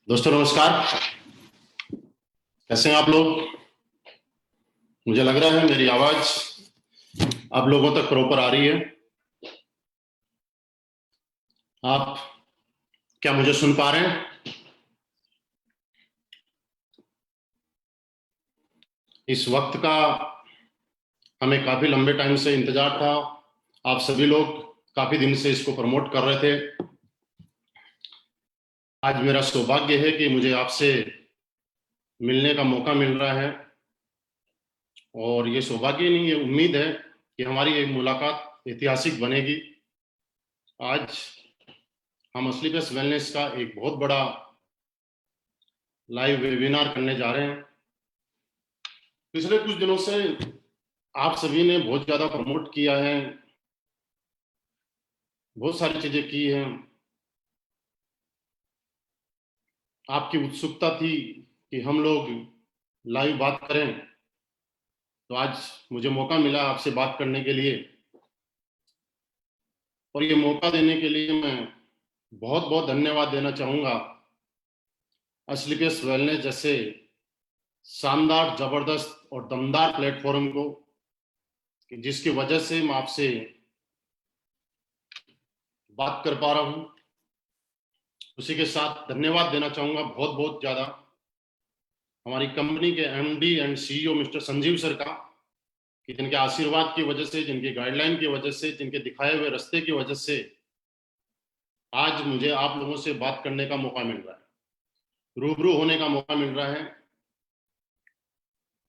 दोस्तों नमस्कार। कैसे हैं आप लोग? मुझे लग रहा है मेरी आवाज आप लोगों तक प्रॉपर आ रही है। आप क्या मुझे सुन पा रहे हैं? इस वक्त का हमें काफी लंबे टाइम से इंतजार था। आप सभी लोग काफी दिन से इसको प्रमोट कर रहे थे। आज मेरा सौभाग्य है कि मुझे आपसे मिलने का मौका मिल रहा है, और ये सौभाग्य नहीं, ये उम्मीद है कि हमारी एक मुलाकात ऐतिहासिक बनेगी। आज हम असली बेस्ट वेलनेस का एक बहुत बड़ा लाइव वेबिनार करने जा रहे हैं। पिछले कुछ दिनों से आप सभी ने बहुत ज्यादा प्रमोट किया है, बहुत सारी चीजें की हैं। आपकी उत्सुकता थी कि हम लोग लाइव बात करें, तो आज मुझे मौका मिला आपसे बात करने के लिए। और ये मौका देने के लिए मैं बहुत बहुत धन्यवाद देना चाहूंगा असलीपियस वेलनेस जैसे शानदार, जबरदस्त और दमदार प्लेटफॉर्म को, कि जिसकी वजह से मैं आपसे बात कर पा रहा हूं। उसी के साथ धन्यवाद देना चाहूंगा बहुत बहुत ज्यादा हमारी कंपनी के MD and CEO mister Sanjeev sir का, कि जिनके आशीर्वाद की वजह से, जिनके गाइडलाइन की वजह से, जिनके दिखाए हुए रास्ते की वजह से आज मुझे आप लोगों से बात करने का मौका मिल रहा है, रूबरू होने का मौका मिल रहा है।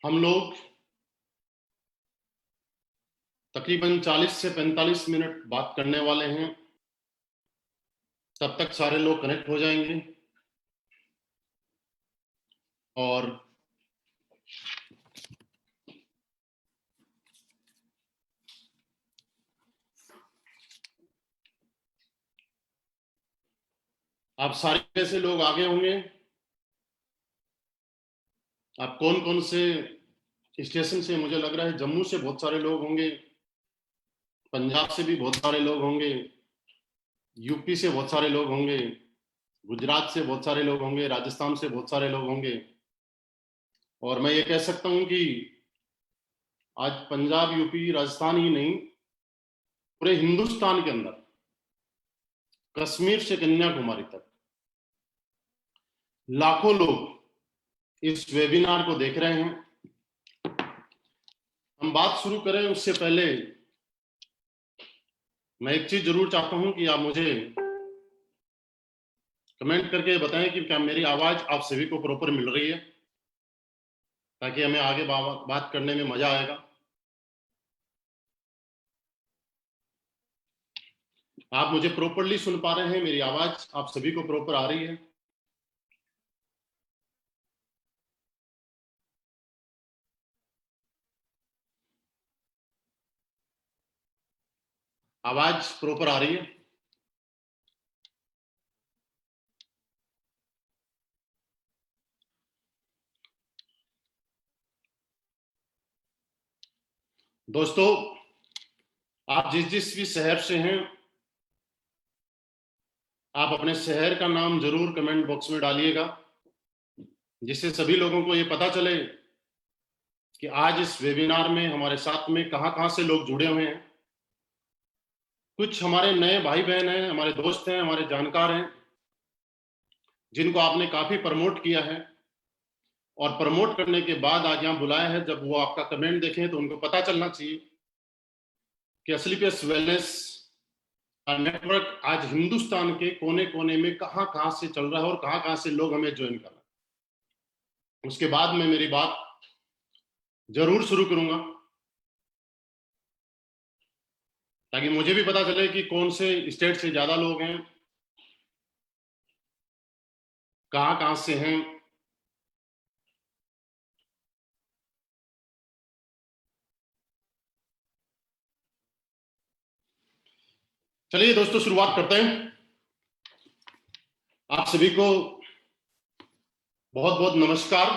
हम लोग तकरीबन 40 से 45 मिनट बात करने वाले हैं। तब तक सारे लोग कनेक्ट हो जाएंगे और आप सारे कैसे लोग आगे होंगे। आप कौन कौन से स्टेशन से? मुझे लग रहा है जम्मू से बहुत सारे लोग होंगे, पंजाब से भी बहुत सारे लोग होंगे, यूपी से बहुत सारे लोग होंगे, गुजरात से बहुत सारे लोग होंगे, राजस्थान से बहुत सारे लोग होंगे। और मैं ये कह सकता हूं कि आज पंजाब, यूपी, राजस्थान ही नहीं, पूरे हिंदुस्तान के अंदर कश्मीर से कन्याकुमारी तक लाखों लोग इस वेबिनार को देख रहे हैं। हम बात शुरू करें उससे पहले मैं एक चीज जरूर चाहता हूं कि आप मुझे कमेंट करके बताएं कि क्या मेरी आवाज आप सभी को प्रॉपर मिल रही है, ताकि हमें आगे बात करने में मजा आएगा। आप मुझे प्रॉपरली सुन पा रहे हैं? मेरी आवाज आप सभी को प्रॉपर आ रही है? आवाज प्रॉपर आ रही है? दोस्तों, आप जिस जिस भी शहर से हैं, आप अपने शहर का नाम जरूर कमेंट बॉक्स में डालिएगा, जिससे सभी लोगों को ये पता चले कि आज इस वेबिनार में हमारे साथ में कहां कहां से लोग जुड़े हुए हैं। कुछ हमारे नए भाई बहन हैं, हमारे दोस्त हैं, हमारे जानकार हैं, जिनको आपने काफी प्रमोट किया है, और प्रमोट करने के बाद आज यहां बुलाया है। जब वो आपका कमेंट देखें तो उनको पता चलना चाहिए कि असलीपियस वेलनेस का नेटवर्क आज हिंदुस्तान के कोने कोने में कहां कहां से चल रहा है और कहां कहां से लोग हमें ज्वाइन कर रहे हैं। उसके बाद मैं मेरी बात जरूर शुरू करूंगा, ताकि मुझे भी पता चले कि कौन से स्टेट से ज्यादा लोग हैं, कहां कहां से हैं। चलिए दोस्तों, शुरुआत करते हैं। आप सभी को बहुत बहुत नमस्कार।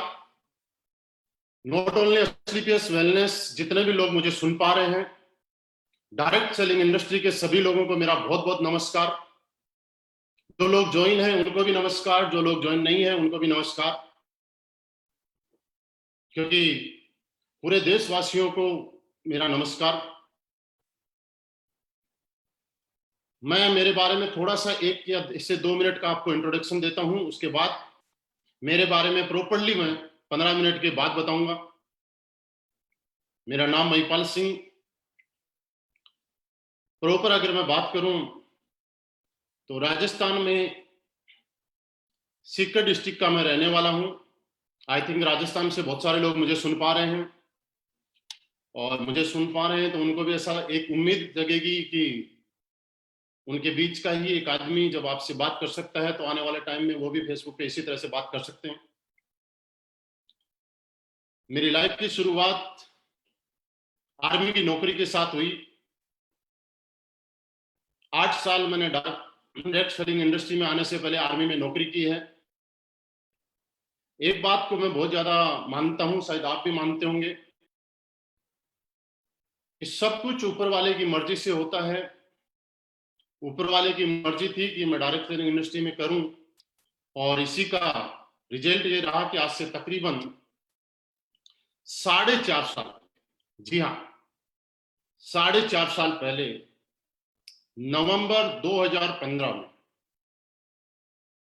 नॉट ओनली असलीपियस वेलनेस, जितने भी लोग मुझे सुन पा रहे हैं, डायरेक्ट सेलिंग इंडस्ट्री के सभी लोगों को मेरा बहुत बहुत नमस्कार। जो लोग ज्वाइन हैं उनको भी नमस्कार, जो लोग ज्वाइन नहीं है उनको भी नमस्कार, क्योंकि पूरे देशवासियों को मेरा नमस्कार। मैं मेरे बारे में थोड़ा सा 1 या इससे 2 मिनट का आपको इंट्रोडक्शन देता हूं, उसके बाद मेरे बारे में प्रॉपर्ली मैं 15 मिनट के बाद बताऊंगा। मेरा नाम महिपाल सिंह। प्रॉपर अगर मैं बात करूं तो राजस्थान में सीकर डिस्ट्रिक्ट का मैं रहने वाला हूं। आई थिंक राजस्थान से बहुत सारे लोग मुझे सुन पा रहे हैं, और मुझे सुन पा रहे हैं तो उनको भी ऐसा एक उम्मीद जगेगी कि उनके बीच का ही एक आदमी जब आपसे बात कर सकता है तो आने वाले टाइम में वो भी फेसबुक पे इसी तरह से बात कर सकते हैं। मेरी लाइफ की शुरुआत आर्मी की नौकरी के साथ हुई। 8 साल मैंने डायरेक्ट सेलिंग इंडस्ट्री में आने से पहले आर्मी में नौकरी की है। एक बात को मैं बहुत ज्यादा मानता हूं, शायद आप भी मानते होंगे, कि सब कुछ ऊपर वाले की मर्जी से होता है। ऊपर वाले की मर्जी थी कि मैं डायरेक्ट सेलिंग इंडस्ट्री में करूं, और इसी का रिजल्ट ये रहा कि आज से तकरीबन 4.5 साल, जी हाँ 4.5 साल पहले नवंबर 2015 में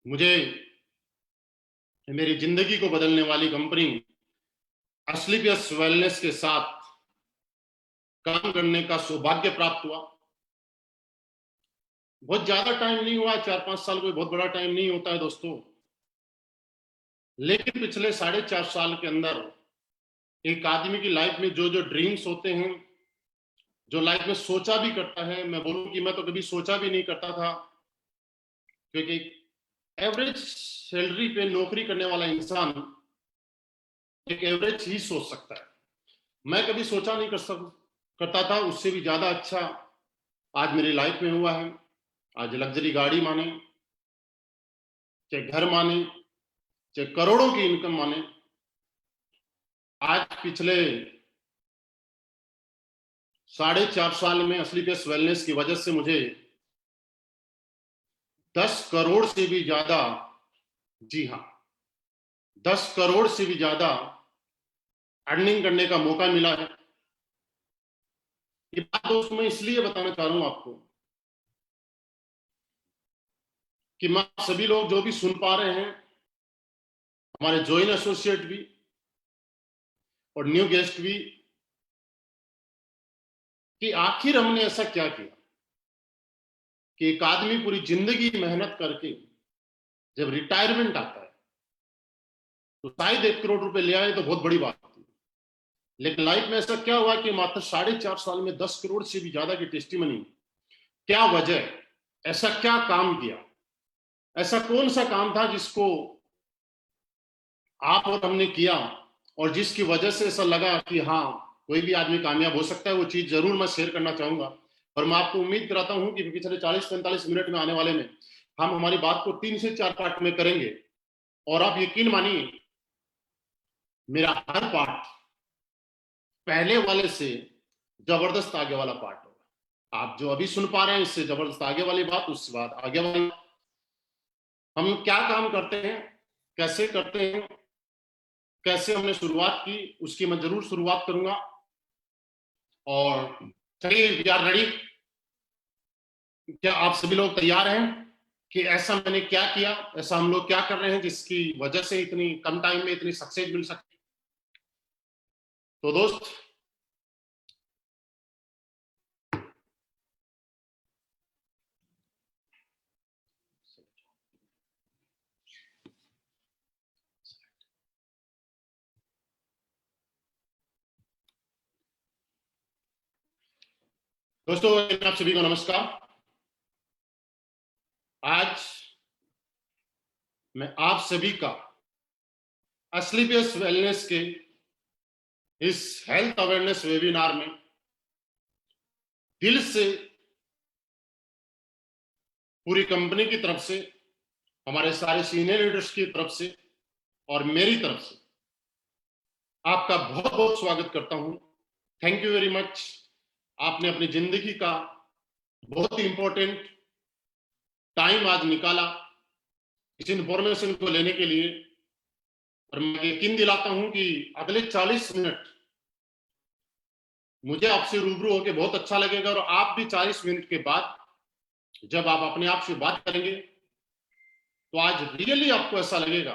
मुझे मेरी जिंदगी को बदलने वाली कंपनी एस्क्लेपियस वेलनेस के साथ काम करने का सौभाग्य प्राप्त हुआ। बहुत ज्यादा टाइम नहीं हुआ, 4-5 साल कोई बहुत बड़ा टाइम नहीं होता है दोस्तों, लेकिन पिछले 4.5 साल के अंदर एक आदमी की लाइफ में जो जो ड्रीम्स होते हैं, जो लाइफ में सोचा भी करता है, मैं बोलूं कि मैं तो कभी सोचा भी नहीं करता था, क्योंकि एवरेज सैलरी पे नौकरी करने वाला इंसान एक एवरेज ही सोच सकता है। मैं कभी सोचा नहीं करता था, उससे भी ज्यादा अच्छा आज मेरी लाइफ में हुआ है। आज लग्जरी गाड़ी माने, चाहे घर माने, चाहे करोड़ों की इनकम माने, आज पिछले 4.5 साल में एस्क्लेपियस वेलनेस की वजह से मुझे 10 करोड़ से भी ज्यादा, जी हाँ 10 करोड़ से भी ज्यादा अर्निंग करने का मौका मिला है। ये बात दोस्तों मैं इसलिए बताना चाह रहा हूं आपको कि मैं सभी लोग जो भी सुन पा रहे हैं, हमारे ज्वाइन एसोसिएट भी और न्यू गेस्ट भी, कि आखिर हमने ऐसा क्या किया कि एक आदमी पूरी जिंदगी मेहनत करके जब रिटायरमेंट आता है तो शायद 1 करोड़ रुपए ले आए तो बहुत बड़ी बात थी, लेकिन लाइफ में ऐसा क्या हुआ कि मात्र 4.5 साल में 10 करोड़ से भी ज्यादा की टेस्टिमनी। क्या वजह, ऐसा क्या काम किया, ऐसा कौन सा काम था जिसको आप और हमने किया और जिसकी वजह से ऐसा लगा कि हाँ कोई भी आदमी कामयाब हो सकता है। वो चीज जरूर मैं शेयर करना चाहूंगा, और मैं आपको उम्मीद कराता हूं कि पिछले 40-45 मिनट में आने वाले में हम हमारी बात को 3 से 4 पार्ट में करेंगे, और आप यकीन मानिए मेरा हर पार्ट पहले वाले से जबरदस्त आगे वाला पार्ट होगा। आप जो अभी सुन पा रहे हैं इससे जबरदस्त आगे वाली बात, उसके बाद आगे वाली। हम क्या काम करते हैं, कैसे करते हैं, कैसे हमने शुरुआत की, उसकी मैं जरूर शुरुआत करूंगा। और चलिए वी आर रेडी। क्या आप सभी लोग तैयार हैं कि ऐसा मैंने क्या किया, ऐसा हम लोग क्या कर रहे हैं जिसकी वजह से इतनी कम टाइम में इतनी सक्सेस मिल सकती। तो दोस्त आप सभी को नमस्कार। आज मैं आप सभी का एस्क्लेपियस वेलनेस के इस हेल्थ अवेयरनेस वेबिनार में दिल से पूरी कंपनी की तरफ से, हमारे सारे सीनियर लीडर्स की तरफ से और मेरी तरफ से आपका बहुत बहुत स्वागत करता हूं। Thank you very much. आपने अपनी जिंदगी का बहुत ही इंपॉर्टेंट टाइम आज निकाला इस इंफॉर्मेशन को लेने के लिए। और मैं यकीन दिलाता हूं कि अगले 40 मिनट मुझे आपसे रूबरू होकर बहुत अच्छा लगेगा, और आप भी 40 मिनट के बाद जब आप अपने आप से बात करेंगे तो आज रियली आपको ऐसा लगेगा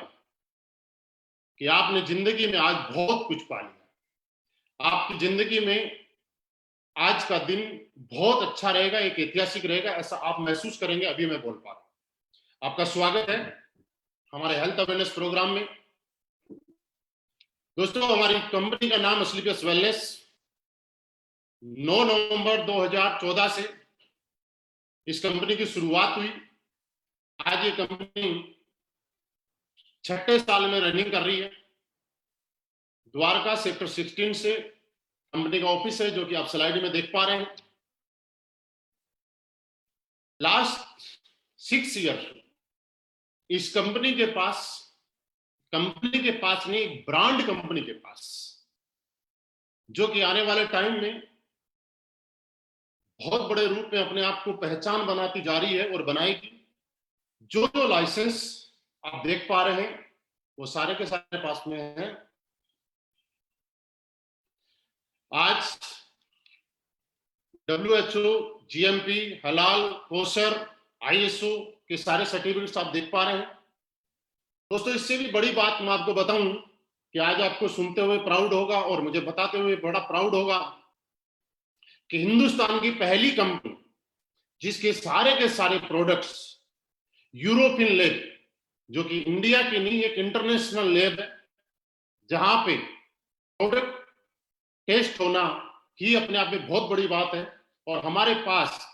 कि आपने जिंदगी में आज बहुत कुछ पा लिया। आपकी जिंदगी में आज का दिन बहुत अच्छा रहेगा, एक ऐतिहासिक रहेगा, ऐसा आप महसूस करेंगे। अभी मैं बोल पा रहा हूं। आपका स्वागत है हमारे हेल्थ अवेयरनेस प्रोग्राम में। दोस्तों, हमारी कंपनी का नाम एस्क्लेपियस वेलनेस 9 नवंबर 2014 से इस कंपनी की शुरुआत हुई। आज ये कंपनी 6ठे साल में रनिंग कर रही है। द्वारका सेक्टर 16 से कंपनी का ऑफिस है, जो कि आप स्लाइड में देख पा रहे हैं। लास्ट 6 ईयर इस कंपनी के पास नहीं, एक ब्रांड कंपनी के पास, जो कि आने वाले टाइम में बहुत बड़े रूप में अपने आप को पहचान बनाती जा रही है और बनाएगी। जो जो लाइसेंस आप देख पा रहे हैं वो सारे के सारे पास में हैं। आज WHO, GMP, हलाल, कोसर, ISO के सारे सर्टिफिकेट्स आप देख पा रहे हैं। दोस्तों, इससे भी बड़ी बात मैं आपको बताऊं कि आज आपको सुनते हुए प्राउड होगा और मुझे बताते हुए बड़ा प्राउड होगा कि हिंदुस्तान की पहली कंपनी जिसके सारे के सारे प्रोडक्ट्स यूरोपियन लैब, जो कि इंडिया की नहीं, एक इंटरनेशनल लैब है, जहां पे प्रोडक्ट टेस्ट होना ही अपने आप में बहुत बड़ी बात है। और हमारे पास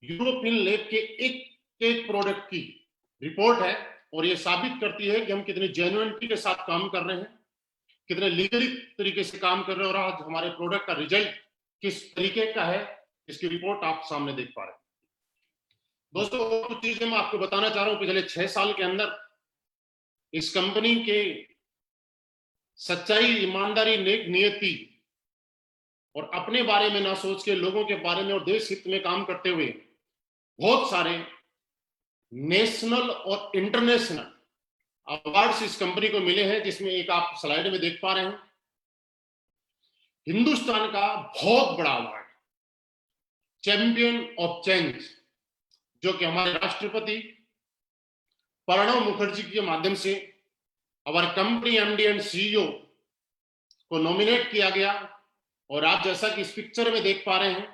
यूरोपियन लैब के एक एक प्रोडक्ट की रिपोर्ट है, और ये साबित करती है कि हम कितनी जेन्युइनिटी के साथ काम कर रहे हैं, कितने लीगली तरीके से काम कर रहे हैं, और आज हमारे प्रोडक्ट का रिजल्ट किस तरीके का है, इसकी रिपोर्ट आप सामने देख पा रहे हैं। दोस्तों, कुछ चीजें मैं आपको बताना चाह रहा हूं। पिछले 6 साल के अंदर इस कंपनी के सच्चाई, ईमानदारी, नेक नियति और अपने बारे में ना सोच के लोगों के बारे में और देश हित में काम करते हुए बहुत सारे नेशनल और इंटरनेशनल अवार्ड्स इस कंपनी को मिले हैं, जिसमें एक आप स्लाइड में देख पा रहे हैं। हिंदुस्तान का बहुत बड़ा अवार्ड चैंपियन ऑफ चेंज, जो कि हमारे राष्ट्रपति प्रणब मुखर्जी के माध्यम से हमारे कंपनी MD एंड CEO को नॉमिनेट किया गया। और आप जैसा कि इस पिक्चर में देख पा रहे हैं,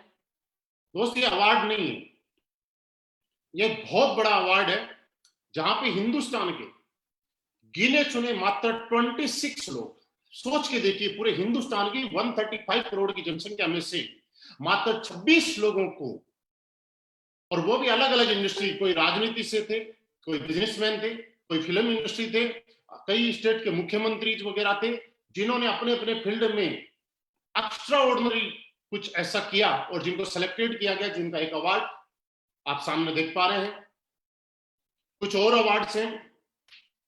दोस्तों, ये अवार्ड नहीं है, ये बहुत बड़ा अवार्ड है, जहां पे हिंदुस्तान के गिने चुने मात्र 26 लोग, सोच के देखिए, पूरे हिंदुस्तान की 135 करोड़ की जनसंख्या में से मात्र 26 लोगों को, और वो भी अलग अलग इंडस्ट्री, कोई राजनीति से थे, कोई बिजनेसमैन थे, कोई फिल्म इंडस्ट्री थे, कई स्टेट के मुख्यमंत्री वगैरह थे, जिन्होंने अपने अपने फील्ड में एक्स्ट्रा ऑर्डिनरी कुछ ऐसा किया और जिनको सेलेक्टेड किया गया, जिनका एक अवार्ड आप सामने देख पा रहे हैं। कुछ और अवार्ड्स हैं: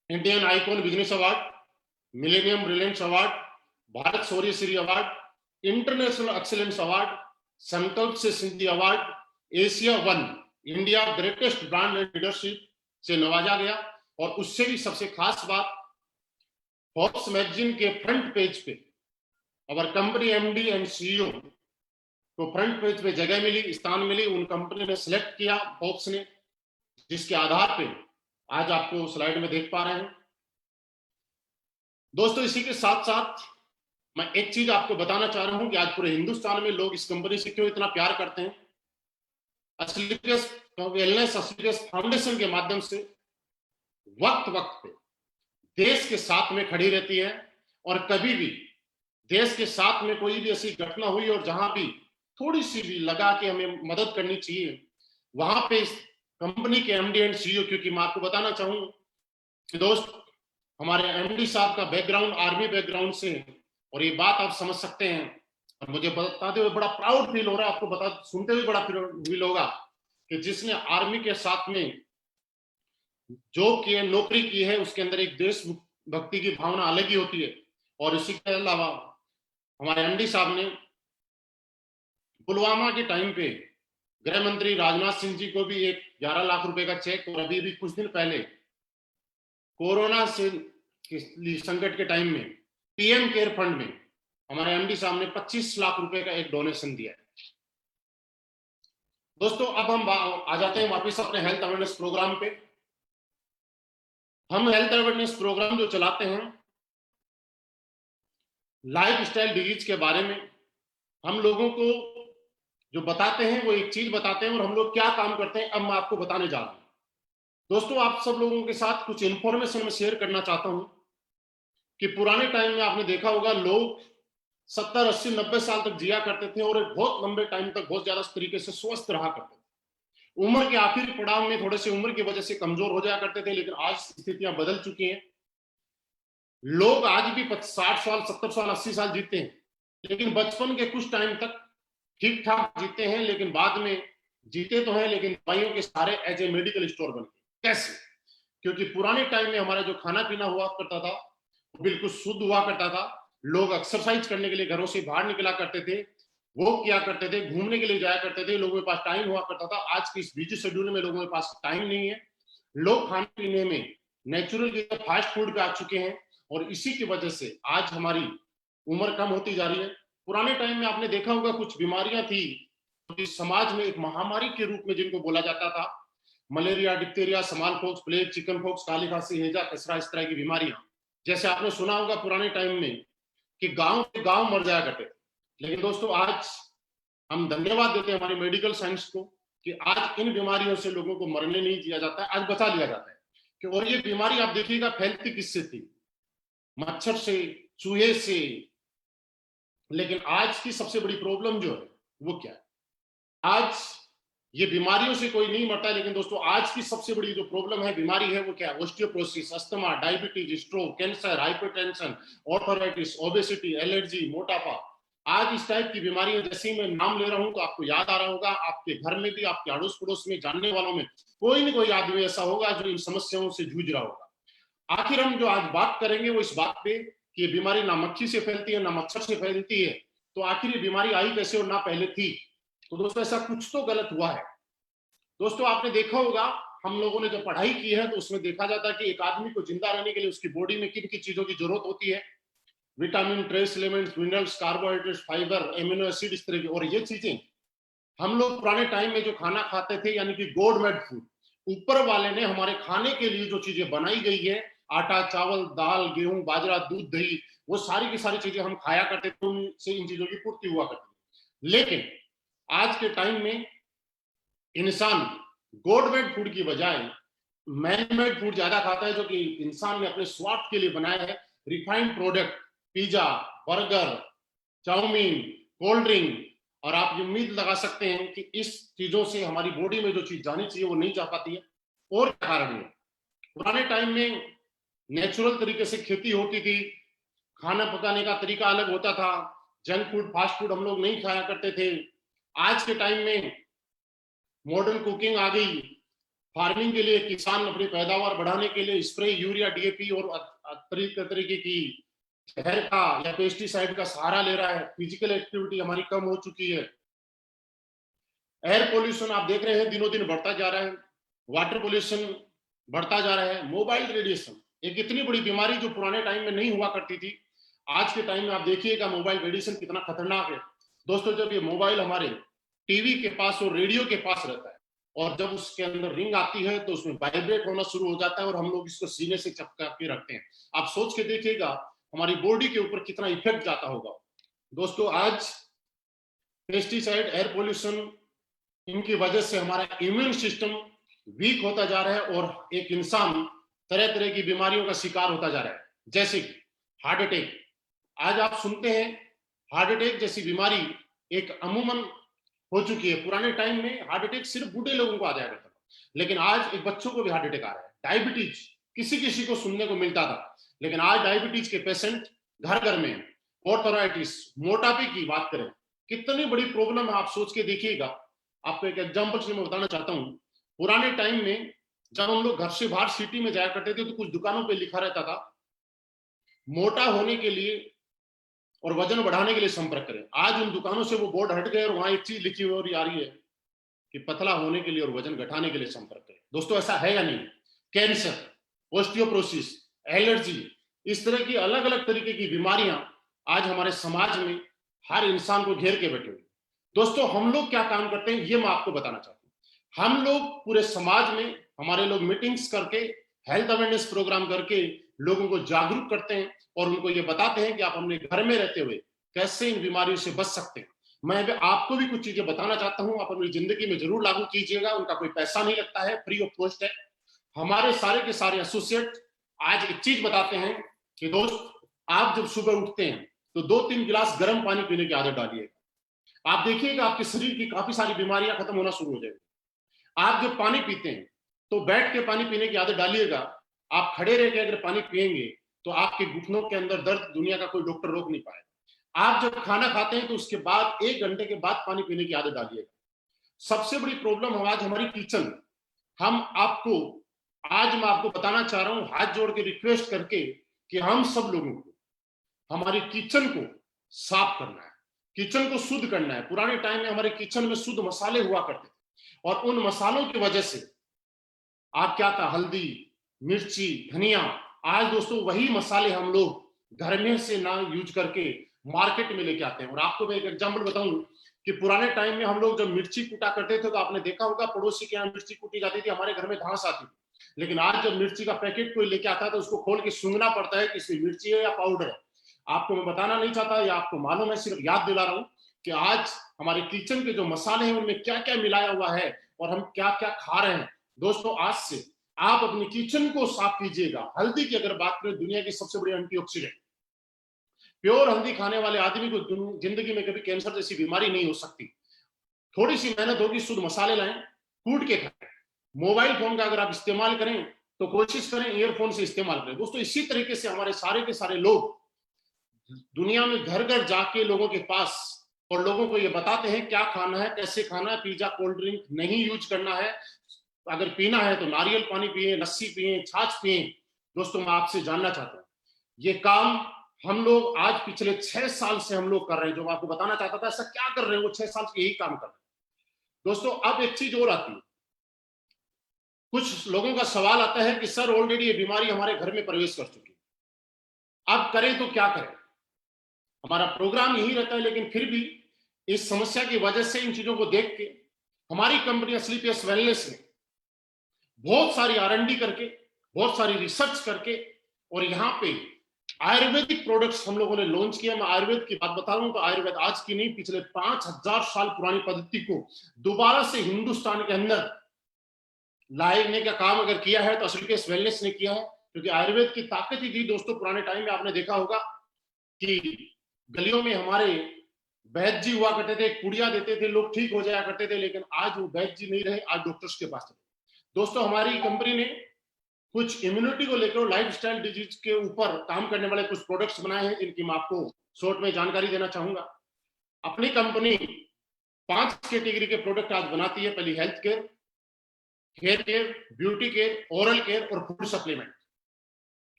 Indian icon business award, millennium brilliance award, Bharat Shaurya Shri award, international excellence award, Sankalp से Siddhi award, Asia 1 India greatest brand and leadership से नवाजा गया। और उससे भी सबसे खास बात, फोर्ब्स मैगजीन के फ्रंट पेज पे और कंपनी MD एंड CEO को फ्रंट पेज पे जगह मिली, स्थान मिली, उन कंपनी ने सिलेक्ट किया फोर्ब्स ने, जिसके आधार पे आज आपको स्लाइड में देख पा रहे हैं। दोस्तों, इसी के साथ साथ मैं एक चीज आपको बताना चाह रहा हूं कि आज पूरे हिंदुस्तान में लोग इस कंपनी से क्यों इतना प्यार करते हैं। एस्क्लेपियस वेलनेस, एस्क्लेपियस फाउंडेशन के माध्यम से वक्त वक्त पे देश के साथ में खड़ी रहती है, और कभी भी देश के साथ में कोई भी ऐसी घटना हुई और जहां भी थोड़ी सी भी लगा कि हमें मदद करनी चाहिए, वहां पे इस कंपनी के MD एंड CEO, क्योंकि मैं आपको बताना चाहूँ कि दोस्त, हमारे MD साहब का बैकग्राउंड आर्मी बैकग्राउंड से है, और ये बात आप समझ सकते हैं। और मुझे बताते हुए बड़ा प्राउड फील हो रहा है, आपको सुनते हुए बड़ा फील होगा कि जिसने आर्मी के साथ में जॉब की है, नौकरी की है, उसके अंदर एक देशभक्ति की भावना अलग ही होती है। और इसी के अलावा हमारे MD साहब ने पुलवामा के टाइम पे गृह मंत्री राजनाथ सिंह जी को भी एक 11 लाख रुपए का चेक, और अभी भी कुछ दिन पहले कोरोना से संकट के टाइम में पीएम केयर फंड में हमारे एमडी साहब ने 25 लाख रुपए का एक डोनेशन दिया है। दोस्तों अब हम आ जाते हैं वापस अपने हेल्थ अवेयरनेस प्रोग्राम पे। हम हेल्थ अवेयरनेस प्रोग्राम जो चलाते हैं लाइफ स्टाइल डिजीज के बारे में, हम लोगों को जो बताते हैं वो एक चीज बताते हैं और हम लोग क्या काम करते हैं अब मैं आपको बताने जा रहा हूं। दोस्तों आप सब लोगों के साथ कुछ इंफॉर्मेशन मैं शेयर करना चाहता हूं कि पुराने टाइम में आपने देखा होगा लोग 70, 80, 90 साल तक जिया करते थे और एक बहुत लंबे टाइम तक बहुत ज्यादा तरीके से स्वस्थ रहा करते थे। उम्र के आखिरी पड़ाव में थोड़े से उम्र की वजह से कमजोर हो जाया करते थे, लेकिन आज स्थितियां बदल चुकी हैं। लोग आज भी 60 साल, 70 साल, 80 साल जीते हैं, लेकिन बचपन के कुछ टाइम तक ठीक ठाक जीते हैं, लेकिन बाद में जीते तो हैं लेकिन दवाइयों के सारे एज ए मेडिकल स्टोर बन गए। कैसे? क्योंकि पुराने टाइम में हमारा जो खाना पीना हुआ करता था वो बिल्कुल शुद्ध हुआ करता था। लोग एक्सरसाइज करने के लिए घरों से बाहर निकला करते थे, वो किया करते थे, घूमने के लिए जाया करते थे, लोगों के पास टाइम हुआ करता था। आज की इस बिजी शेड्यूल में लोगों के पास टाइम नहीं है। लोग खाने पीने में नेचुरल की फास्ट फूड पे आ चुके हैं और इसी की वजह से आज हमारी उम्र कम होती जा रही है। पुराने टाइम में आपने देखा होगा कुछ बीमारियां थी जो समाज में एक महामारी के रूप में जिनको बोला जाता था, malaria, diphtheria, smallpox, plague, chickenpox, काली खांसी, हैजा, खसरा, इस तरह की बीमारियां। जैसे आपने सुना होगा पुराने टाइम में कि गांव के गांव मर जाया करते थे, लेकिन दोस्तों आज हम धन्यवाद देते हैं हमारी मेडिकल साइंस को कि आज इन बीमारियों से लोगों को मरने नहीं दिया जाता है, आज बचा लिया जाता है। कि और ये बीमारी आप देखिएगा फैलती किससे थी? मच्छर से, चूहे से। लेकिन आज की सबसे बड़ी प्रॉब्लम जो है वो क्या है? आज ये बीमारियों से कोई नहीं मरता है, लेकिन दोस्तों आज की सबसे बड़ी जो प्रॉब्लम है, बीमारी है, वो क्या है? Osteoporosis, asthma, diabetes, stroke, cancer, hypertension, arthritis, obesity, allergy, मोटापा। आज इस टाइप की बीमारियां जैसे ही मैं नाम ले रहा हूं तो आपको याद आ रहा होगा, आपके घर में भी, आपके अड़ोस पड़ोस में, जानने वालों में कोई ना कोई आदमी ऐसा होगा जो इन समस्याओं से जूझ रहा होगा। आखिर हम जो आज बात करेंगे वो इस बात पे कि ये बीमारी ना मक्खी से फैलती है ना मच्छर से फैलती है, तो आखिर ये बीमारी आई कैसे और ना पहले थी? तो दोस्तों ऐसा कुछ तो गलत हुआ है। दोस्तों आपने देखा होगा, हम लोगों ने जब पढ़ाई की है तो उसमें देखा जाता है कि एक आदमी को जिंदा रहने के लिए उसकी बॉडी में किन किन चीजों की जरूरत होती है। Vitamin, trace elements, minerals, carbohydrates, fibre, amino acid, इस तरह की। और ये चीजें हम लोग पुराने टाइम में जो खाना खाते थे यानी कि गॉड मेड फूड, ऊपर वाले ने हमारे खाने के लिए जो चीजें बनाई गई है, आटा, चावल, दाल, गेहूं, बाजरा, दूध, दही, वो सारी की सारी चीजें हम खाया करते थे, उनसे इन चीजों की पूर्ति हुआ करती थी। लेकिन आज के टाइम में इंसान गॉड मेड फूड की बजाय मैन मेड फूड ज्यादा खाता है, जो कि इंसान ने अपने स्वार्थ के लिए बनाया है। Refined product, pizza, burger, chowmein, cold drink. और आप ये उम्मीद लगा सकते हैं कि इस चीजों से हमारी बॉडी में जो चीज जानी चाहिए वो नहीं जा पाती है। और क्या कारण है? पुराने टाइम में नेचुरल तरीके से खेती होती थी, खाना पकाने का तरीका अलग होता था, जंक फूड, फास्ट फूड हम लोग नहीं खाया करते थे। आज के टाइम में मॉडर्न कुकिंग आ गई। फार्मिंग के लिए किसान अपनी पैदावार बढ़ाने के लिए स्प्रे, यूरिया, डीएपी और तरीके की जहर का या पेस्टिसाइड का सहारा ले रहा है। फिजिकल एक्टिविटी हमारी कम हो चुकी है। एयर पोल्यूशन आप देख रहे हैं दिनों दिन बढ़ता जा रहा है। वाटर पोल्यूशन बढ़ता जा रहा है। मोबाइल रेडिएशन एक इतनी बड़ी बीमारी जो पुराने टाइम में नहीं हुआ करती थी, आज के टाइम में आप देखिएगा मोबाइल रेडिएशन कितना खतरनाक है। दोस्तों जब ये मोबाइल हमारे टीवी के पास और रेडियो के पास रहता है और जब उसके अंदर रिंग आती है तो उसमें वाइब्रेट होना शुरू हो जाता है और हम लोग इसको सीने से चपका के रखते हैं। आप सोच के देखिएगा हमारी बॉडी के ऊपर कितना इफेक्ट जाता होगा। दोस्तों आज पेस्टिसाइड, एयर पोल्यूशन, इनकी वजह से हमारा इम्यून सिस्टम वीक होता जा रहा है और एक इंसान तरह तरह की बीमारियों का शिकार होता जा रहा है, जैसे कि हार्ट अटैक। आज आप सुनते हैं हार्ट अटैक जैसी बीमारी एक अमूमन हो चुकी है। पुराने टाइम में हार्ट अटैक सिर्फ बूढ़े लोगों को आ जाया करता था, लेकिन आज एक बच्चों को भी हार्ट अटैक आ रहा है। डायबिटीज किसी किसी को सुनने को मिलता था, लेकिन आज डायबिटीज के पेशेंट घर घर में। ऑर्थराइटिस, मोटापे की बात करें, कितनी बड़ी प्रॉब्लम है आप सोच के देखिएगा। आपको एक एग्जांपल से मैं बताना चाहता हूं। पुराने टाइम में जब हम लोग घर से बाहर सिटी में जाया करते थे तो कुछ दुकानों पे लिखा रहता था, मोटा होने के लिए और वजन बढ़ाने के लिए संपर्क करें। आज उन दुकानों से वो बोर्ड हट गए और वहां एक चीज लिखी हुई आ रही है कि पतला होने के लिए और वजन घटाने के लिए संपर्क करें। दोस्तों ऐसा है या नहीं? कैंसर, ऑस्टियोपोरोसिस, एलर्जी, इस तरह की अलग अलग तरीके की बीमारियां आज हमारे समाज में हर इंसान को घेर के बैठे हुए। दोस्तों, हम लोग क्या काम करते हैं ये मैं आपको बताना चाहता हूं। हम लोग पूरे समाज में, हमारे लोग मीटिंग्स करके, हेल्थ अवेयरनेस प्रोग्राम करके लोगों को जागरूक करते हैं और उनको ये बताते हैं कि आप अपने घर में रहते हुए कैसे इन बीमारियों से बच सकते हैं। मैं भी आपको भी कुछ चीजें बताना चाहता हूं, आप अपनी जिंदगी में जरूर लागू कीजिएगा, उनका कोई पैसा नहीं लगता है, फ्री ऑफ कॉस्ट है। हमारे सारे के सारे एसोसिएट आज एक चीज बताते हैं कि दोस्त, आप जब सुबह उठते हैं तो 2-3 गिलास गर्म पानी पीने की आदत डालिएगा। आप देखिएगा आपके शरीर की काफी सारी बीमारियां खत्म होना शुरू हो जाएगी। आप जब पानी पीते हैं तो बैठ के पानी पीने की आदत डालिएगा। आप खड़े रह के अगर पानी पिएंगे तो आपके घुटनों के अंदर दर्द दुनिया का कोई डॉक्टर रोक नहीं पाएगा। आप जब खाना खाते हैं तो उसके बाद 1 घंटे के बाद पानी पीने की आदत डालिएगा। सबसे बड़ी प्रॉब्लम आज हमारी किचन में। हम आपको आज मैं आपको बताना चाह रहा हूं, हाथ जोड़ के रिक्वेस्ट करके, कि हम सब लोगों को हमारी किचन को साफ करना है, किचन को शुद्ध करना है। पुराने टाइम में हमारे किचन में शुद्ध मसाले हुआ करते थे और उन मसालों की वजह से आप क्या था, हल्दी, मिर्ची, धनिया, आज दोस्तों वही मसाले हम लोग घर में से ना यूज करके मार्केट में लेके आते हैं। और आपको मैं एक एग्जांपल बताऊं कि पुराने टाइम में हम लोग जब मिर्ची कूटा करते थे तो आपने देखा होगा पड़ोसी के यहाँ मिर्ची कूटी जाती थी, हमारे घर में घास आती थी। लेकिन आज जब मिर्ची का पैकेट कोई लेके आता है तो उसको खोल के सूंघना पड़ता है कि इसमें मिर्ची है या पाउडर है। आपको मैं बताना नहीं चाहता या आपको मालूम है, सिर्फ याद दिला रहा हूं कि आज हमारे किचन के जो मसाले हैं उनमें क्या क्या मिलाया हुआ है और हम क्या क्या खा रहे हैं। दोस्तों, आज से आप अपनी किचन को साफ कीजिएगा। हल्दी की अगर बात करें, दुनिया की सबसे बड़ी एंटीऑक्सीडेंट, प्योर हल्दी खाने वाले आदमी को जिंदगी में कभी कैंसर जैसी बीमारी नहीं हो सकती। थोड़ी सी मेहनत होगी, शुद्ध मसाले लाएं, कूट के खाएं। मोबाइल फोन का अगर आप इस्तेमाल करें तो कोशिश करें ईयरफोन से इस्तेमाल करें। दोस्तों, इसी तरीके से हमारे सारे के सारे लोग दुनिया में घर घर जाके लोगों के पास और लोगों को ये बताते हैं क्या खाना है, कैसे खाना है। पिज्जा, कोल्ड ड्रिंक नहीं यूज करना है। अगर पीना है तो नारियल पानी पिए, लस्सी पिए, छाछ पिए। दोस्तों, मैं आपसे जानना चाहता हूं, ये काम हम लोग आज पिछले 6 साल से हम लोग कर रहे हैं। जो मैं आपको बताना चाहता था, ऐसा क्या कर रहे हैं, वो 6 साल से यही काम कर रहे हैं। दोस्तों, अब एक चीज और आती है, कुछ लोगों का सवाल आता है कि सर ऑलरेडी ये बीमारी हमारे घर में प्रवेश कर चुकी है, अब करें तो क्या करें। हमारा प्रोग्राम यही रहता है, लेकिन फिर भी इस समस्या की वजह से, इन चीजों को देख के हमारी कंपनी स्लीपियस वेलनेस ने बहुत सारी R&D करके, बहुत सारी रिसर्च करके और यहाँ पे आयुर्वेदिक प्रोडक्ट्स हम लोगों ने लॉन्च किया। मैं आयुर्वेद की बात बता रहा हूं तो आयुर्वेद आज की नहीं, पिछले 5000 साल पुरानी पद्धति को दोबारा से हिंदुस्तान के अंदर लाने का काम अगर किया है तो स्लीपियस वेलनेस ने किया है। क्योंकि आयुर्वेद की ताकत ही थी दोस्तों। पुराने टाइम में आपने देखा होगा कि गलियों में हमारे वैद्य जी हुआ करते थे, पुड़िया देते थे, लोग ठीक हो जाया करते थे। लेकिन आज वो वैद्य जी नहीं रहे, आज डॉक्टर्स के पास चले। दोस्तों, हमारी कंपनी ने कुछ इम्यूनिटी को लेकर लाइफस्टाइल डिजीज के ऊपर काम करने वाले कुछ प्रोडक्ट्स बनाए हैं, जिनकी मैं आपको शॉर्ट में जानकारी देना चाहूंगा। अपनी कंपनी 5 कैटेगरी के प्रोडक्ट आज बनाती है। पहली health care, hair care, beauty care, oral care और फूड सप्लीमेंट।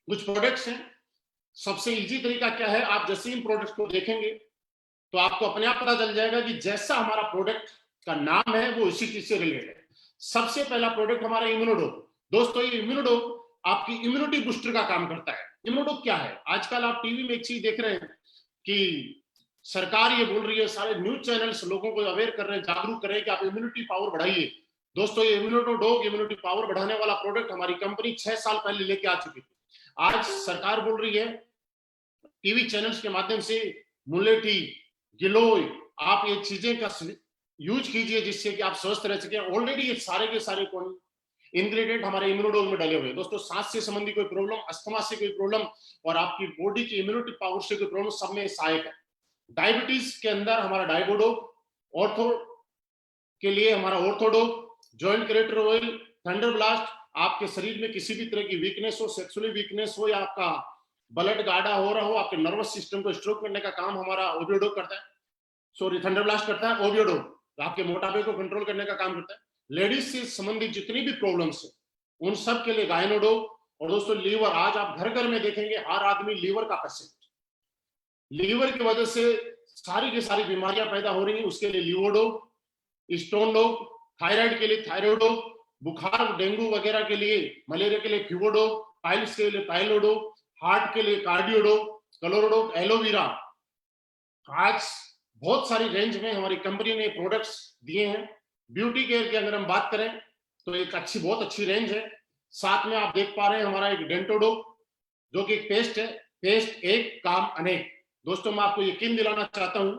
कुछ प्रोडक्ट्स हैं। सबसे इजी तरीका क्या है, आप जैसे इन प्रोडक्ट्स को देखेंगे तो आपको अपने आप पता चल जाएगा कि जैसा हमारा प्रोडक्ट का नाम है वो इसी चीज से रिलेटेड है। सबसे पहला प्रोडक्ट हमारा इम्यूनोडोप। दोस्तों, ये इम्यूनोडोप आपकी इम्यूनिटी बूस्टर का काम करता है। इम्यूनोडोप क्या है, आजकल आप टीवी में एक चीज देख रहे हैं कि सरकार ये बोल रही है, सारे न्यूज चैनल्स लोगों को अवेयर कर रहे हैं, जागरूक कर रहे हैं कि आप इम्यूनिटी पावर बढ़ाइए। दोस्तों, ये इम्यूनोडोप इम्यूनिटी पावर बढ़ाने वाला प्रोडक्ट हमारी कंपनी 6 साल पहले लेके आ चुकी थी। आज सरकार बोल रही है टीवी चैनल्स के माध्यम से, मुलेठी, गिलोय, आप ये चीजें का यूज कीजिए जिससे कि आप स्वस्थ रह सके। ऑलरेडी ये सारे के सारे इंग्रेडिएंट हमारे इम्यूनोडोज में डले हुए हैं। दोस्तों, सांस से संबंधी कोई प्रॉब्लम, अस्थमा से कोई प्रॉब्लम और आपकी बॉडी की इम्यूनिटी पावर से कोई प्रॉब्लम, सब में सहायक है। डायबिटीज के अंदर हमारा डायबोडोप, ऑर्थो के लिए हमारा Orthodope, joint creator oil, thunder blast. आपके शरीर में किसी भी तरह की वीकनेस हो, सेक्सुअली वीकनेस हो या आपका ब्लड गाढ़ा हो रहा हो, आपके नर्वस सिस्टम को स्ट्रोक करने का काम हमारा ओबियोडोप करता है, सॉरी थंडर ब्लास्ट करता है। ओबियोडोप आपके मोटापे को कंट्रोल करने का काम करता है। लेडीज से संबंधित जितनी भी प्रॉब्लम्स है उन सब के लिए गायनोडोप। और दोस्तों, लीवर, आज आप घर घर में देखेंगे हर आदमी लीवर का पेशेंट, लीवर की वजह से सारी की सारी बीमारियां पैदा हो रही हैं, उसके लिए लीवोडोप, स्टोन डोप, थायराइड के लिए थायरोडोप, बुखार डेंगू वगैरह के लिए, मलेरिया के लिए फीवोडोप, पाइल्स के लिए पाइलोडोप, हार्ट के लिए कार्डियोडोप, क्लोरोडोप, एलोवेरा। आज बहुत सारी रेंज में हमारी कंपनी ने प्रोडक्ट्स दिए हैं। ब्यूटी केयर की अगर हम बात करें तो एक बहुत अच्छी रेंज है। साथ में आप देख पा रहे हैं हमारा एक डेंटोडोप जो कि एक पेस्ट है, पेस्ट एक काम अनेक। दोस्तों मैं आपको यकीन दिलाना चाहता हूं,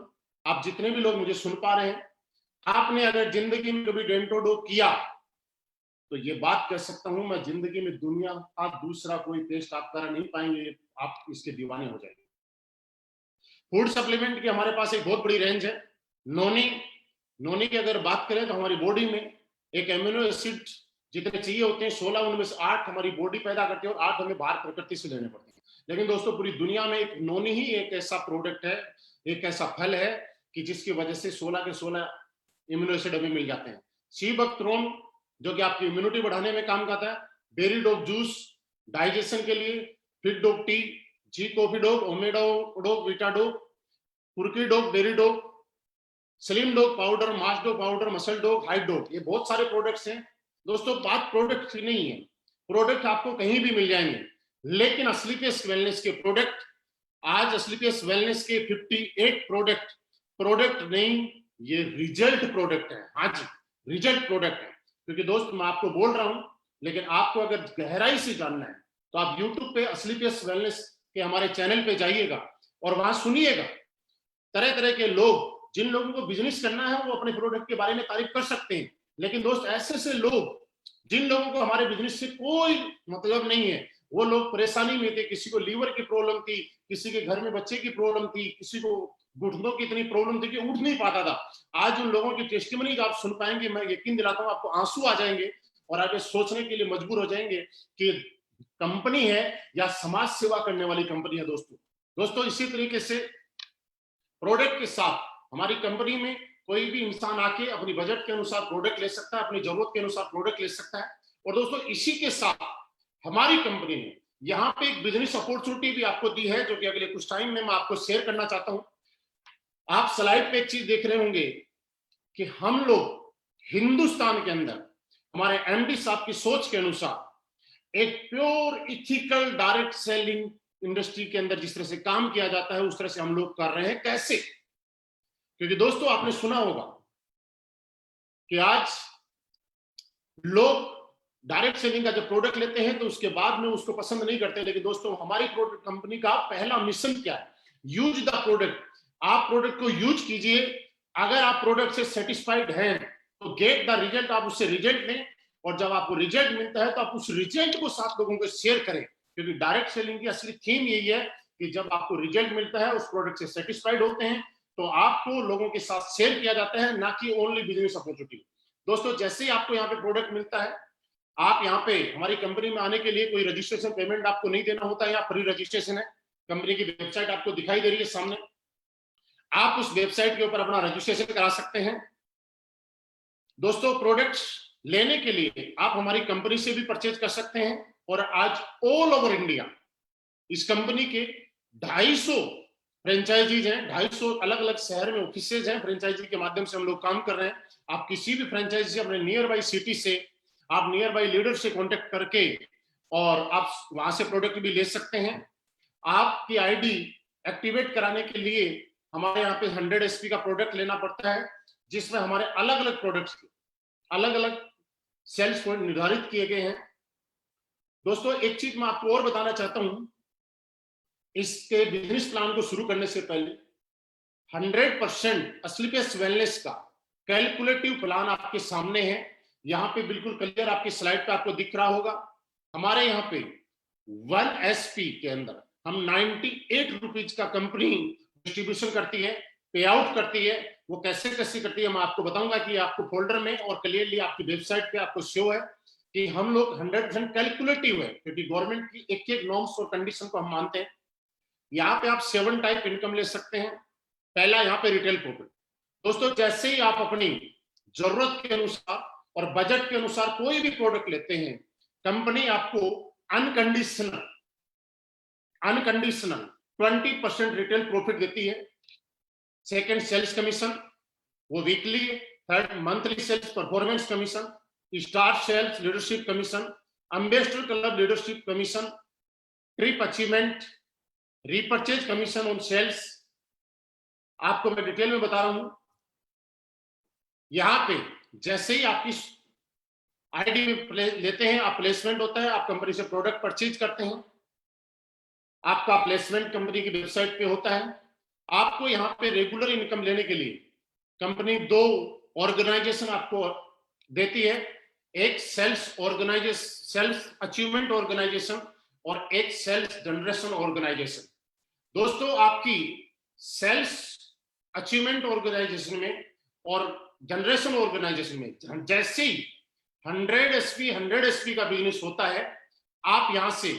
आप जितने भी लोग मुझे सुन पा रहे हैं, आपने अगर जिंदगी में कभी डेंटोडोप किया तो ये बात कह सकता हूं मैं, जिंदगी में दुनिया का दूसरा कोई पेस्ट आप कर नहीं पाएंगे, आप इसके दीवाने हो जाएंगे। फूड सप्लीमेंट की हमारे पास एक बहुत बड़ी रेंज है। नोनी, नोनी की अगर बात करें तो हमारी बॉडी में एक एमिनो एसिड जितने चाहिए होते हैं 16, उनमें से 8 हमारी बॉडी पैदा करती है और 8 हमें बाहर प्रकृति से लेने पड़ते हैं। लेकिन दोस्तों पूरी दुनिया में एक नोनी ही एक ऐसा प्रोडक्ट है, एक ऐसा फल है कि जिसकी वजह से 16 के 16 इम्यूनो एसिड हमें मिल जाते हैं। सी बकथ्रोन जो कि आपकी इम्यूनिटी बढ़ाने में काम करता है। बेरी डोप जूस डाइजेशन के लिए, fit dope tea, G coffee dope, ओमेडो वीटा डोप, कुर्की dope, berry dope, slim dope powder, mass dope powder, muscle dope, height dope, ये बहुत सारे प्रोडक्ट्स हैं। दोस्तों बात प्रोडक्ट की नहीं है, प्रोडक्ट आपको कहीं भी मिल जाएंगे, लेकिन असलीपियस वेलनेस के प्रोडक्ट, आज असलीपियस वेलनेस के 58 प्रोडक्ट नहीं, ये रिजल्ट प्रोडक्ट है। हाँ जी, रिजल्ट प्रोडक्ट है। क्योंकि दोस्त मैं आपको बोल रहा हूं, लेकिन आपको अगर गहराई से जानना है तो आप YouTube पे असलीपियस वेलनेस के हमारे चैनल पे जाइएगा और वहां सुनिएगा। तरह तरह के लोग, जिन लोगों को बिजनेस करना है वो अपने प्रोडक्ट के बारे में तारीफ कर सकते हैं, लेकिन दोस्त ऐसे से लोग जिन लोगों को हमारे बिजनेस से कोई मतलब नहीं है, वो लोग परेशानी में थे, किसी को लीवर की प्रॉब्लम थी, किसी के घर में बच्चे की प्रॉब्लम थी, किसी को घुटनों की इतनी प्रॉब्लम थी कि उठ नहीं पाता था। आज उन लोगों की टेस्टिमनी आप सुन पाएंगे, मैं यकीन दिलाता हूं आपको आंसू आ जाएंगे और आप ये सोचने के लिए मजबूर हो जाएंगे कि कंपनी है या समाज सेवा करने वाली कंपनी है। दोस्तों इसी तरीके से प्रोडक्ट के साथ हमारी कंपनी में कोई भी इंसान आके अपनी बजट के अनुसार प्रोडक्ट ले सकता है, अपनी जरूरत के अनुसार प्रोडक्ट ले सकता है। और दोस्तों इसी के साथ हमारी कंपनी ने यहाँ पे एक बिजनेस अपॉर्चुनिटी भी आपको दी है, जो कि अगले कुछ टाइम में मैं आपको शेयर करना चाहता हूं। आप स्लाइड पे एक चीज देख रहे होंगे कि हम लोग हिंदुस्तान के अंदर हमारे एमडी साहब की सोच के अनुसार एक pure ethical direct selling industry के अंदर जिस तरह से काम किया जाता है उस तरह से हम लोग कर रहे हैं। कैसे? क्योंकि दोस्तों आपने सुना होगा कि आज लोग डायरेक्ट सेलिंग का जब प्रोडक्ट लेते हैं तो उसके बाद में उसको पसंद नहीं करते, लेकिन दोस्तों हमारी प्रोडक्ट कंपनी का पहला मिशन क्या है? Use the product. आप प्रोडक्ट को यूज कीजिए, अगर आप प्रोडक्ट से सेटिस्फाइड हैं तो गेट द रिजल्ट, आप उससे रिजल्ट लें, और जब आपको रिजल्ट मिलता है तो आप उस रिजल्ट को 7 लोगों को शेयर करें। क्योंकि डायरेक्ट सेलिंग की असली थीम यही है कि जब आपको रिजल्ट मिलता है, उस प्रोडक्ट से सेटिस्फाइड होते हैं, तो आपको लोगों के साथ शेयर किया जाता है, ना कि ओनली बिजनेस अपॉर्चुनिटी। दोस्तों जैसे ही आपको यहाँ पे प्रोडक्ट मिलता है, आप यहाँ पे हमारी कंपनी में आने के लिए कोई रजिस्ट्रेशन पेमेंट आपको नहीं देना होता है, यहाँ फ्री रजिस्ट्रेशन है। कंपनी की वेबसाइट आपको दिखाई दे रही है सामने, आप उस वेबसाइट के ऊपर अपना रजिस्ट्रेशन करा सकते हैं। दोस्तों प्रोडक्ट्स लेने के लिए आप हमारी कंपनी से भी परचेज कर सकते हैं, और आज ऑल ओवर इंडिया इस कंपनी के 250 फ्रेंचाइजीज हैं, 250 अलग अलग शहर में ऑफिसेज हैं, फ्रेंचाइजी के माध्यम से हम लोग काम कर रहे हैं। आप किसी भी फ्रेंचाइजी से, अपने नियर बाई सिटी से, आप नियर बाई लीडर से कांटेक्ट करके और आप वहां से प्रोडक्ट भी ले सकते हैं। आपकी आईडी एक्टिवेट कराने के लिए हमारे यहाँ पे 100 SP का प्रोडक्ट लेना पड़ता है, जिसमें हमारे अलग अलग प्रोडक्ट्स अलग अलग सेल्स पॉइंट निर्धारित किए गए हैं। दोस्तों एक चीज मैं आपको और बताना चाहता हूं, इसके बिजनेस प्लान को शुरू करने से पहले 100% असलीपियस वेलनेस का कैलकुलेटिव प्लान आपके सामने है। यहाँ पे बिल्कुल क्लियर आपकी स्लाइड पे आपको दिख रहा होगा। हमारे यहाँ पे 1 SP के अंदर हम 98 रुपीज का कंपनी डिस्ट्रीब्यूशन करती है, पे आउट करती है। वो कैसे कैसे करती है मैं आपको बताऊंगा कि आपको फोल्डर में और क्लियरली आपकी वेबसाइट पे आपको शो है कि हम लोग 100% कैलकुलेटिव है, क्योंकि गवर्नमेंट की एक एक नॉर्म्स और कंडीशन को हम मानते हैं। यहाँ पे आप 7 टाइप इनकम ले सकते हैं। पहला यहाँ पे रिटेल प्रॉफिट। दोस्तों जैसे ही आप अपनी जरूरत के अनुसार और बजट के अनुसार कोई भी प्रोडक्ट लेते हैं, कंपनी आपको अनकंडीशनल 20% रिटेल प्रॉफिट देती है। सेकंड सेल्स कमीशन, वो weekly. Third monthly sales performance commission, star sales leadership commission, ambassador club leadership commission, trip achievement, repurchase commission on sales. आपको मैं डिटेल में बता रहा हूं। यहां पे जैसे ही आपकी आईडी में लेते हैं आप, प्लेसमेंट होता है, आप कंपनी से प्रोडक्ट परचेज करते हैं, आपका प्लेसमेंट कंपनी की वेबसाइट पे होता है। आपको यहाँ पे रेगुलर इनकम लेने के लिए कंपनी दो ऑर्गेनाइजेशन आपको देती है, एक सेल्स अचीवमेंट ऑर्गेनाइजेशन और एक सेल्स जनरेशन ऑर्गेनाइजेशन। दोस्तों, आपकी सेल्स अचीवमेंट ऑर्गेनाइजेशन में और जनरेशन ऑर्गेनाइजेशन में जैसे ही 100 एसपी का बिजनेस होता है, आप यहां से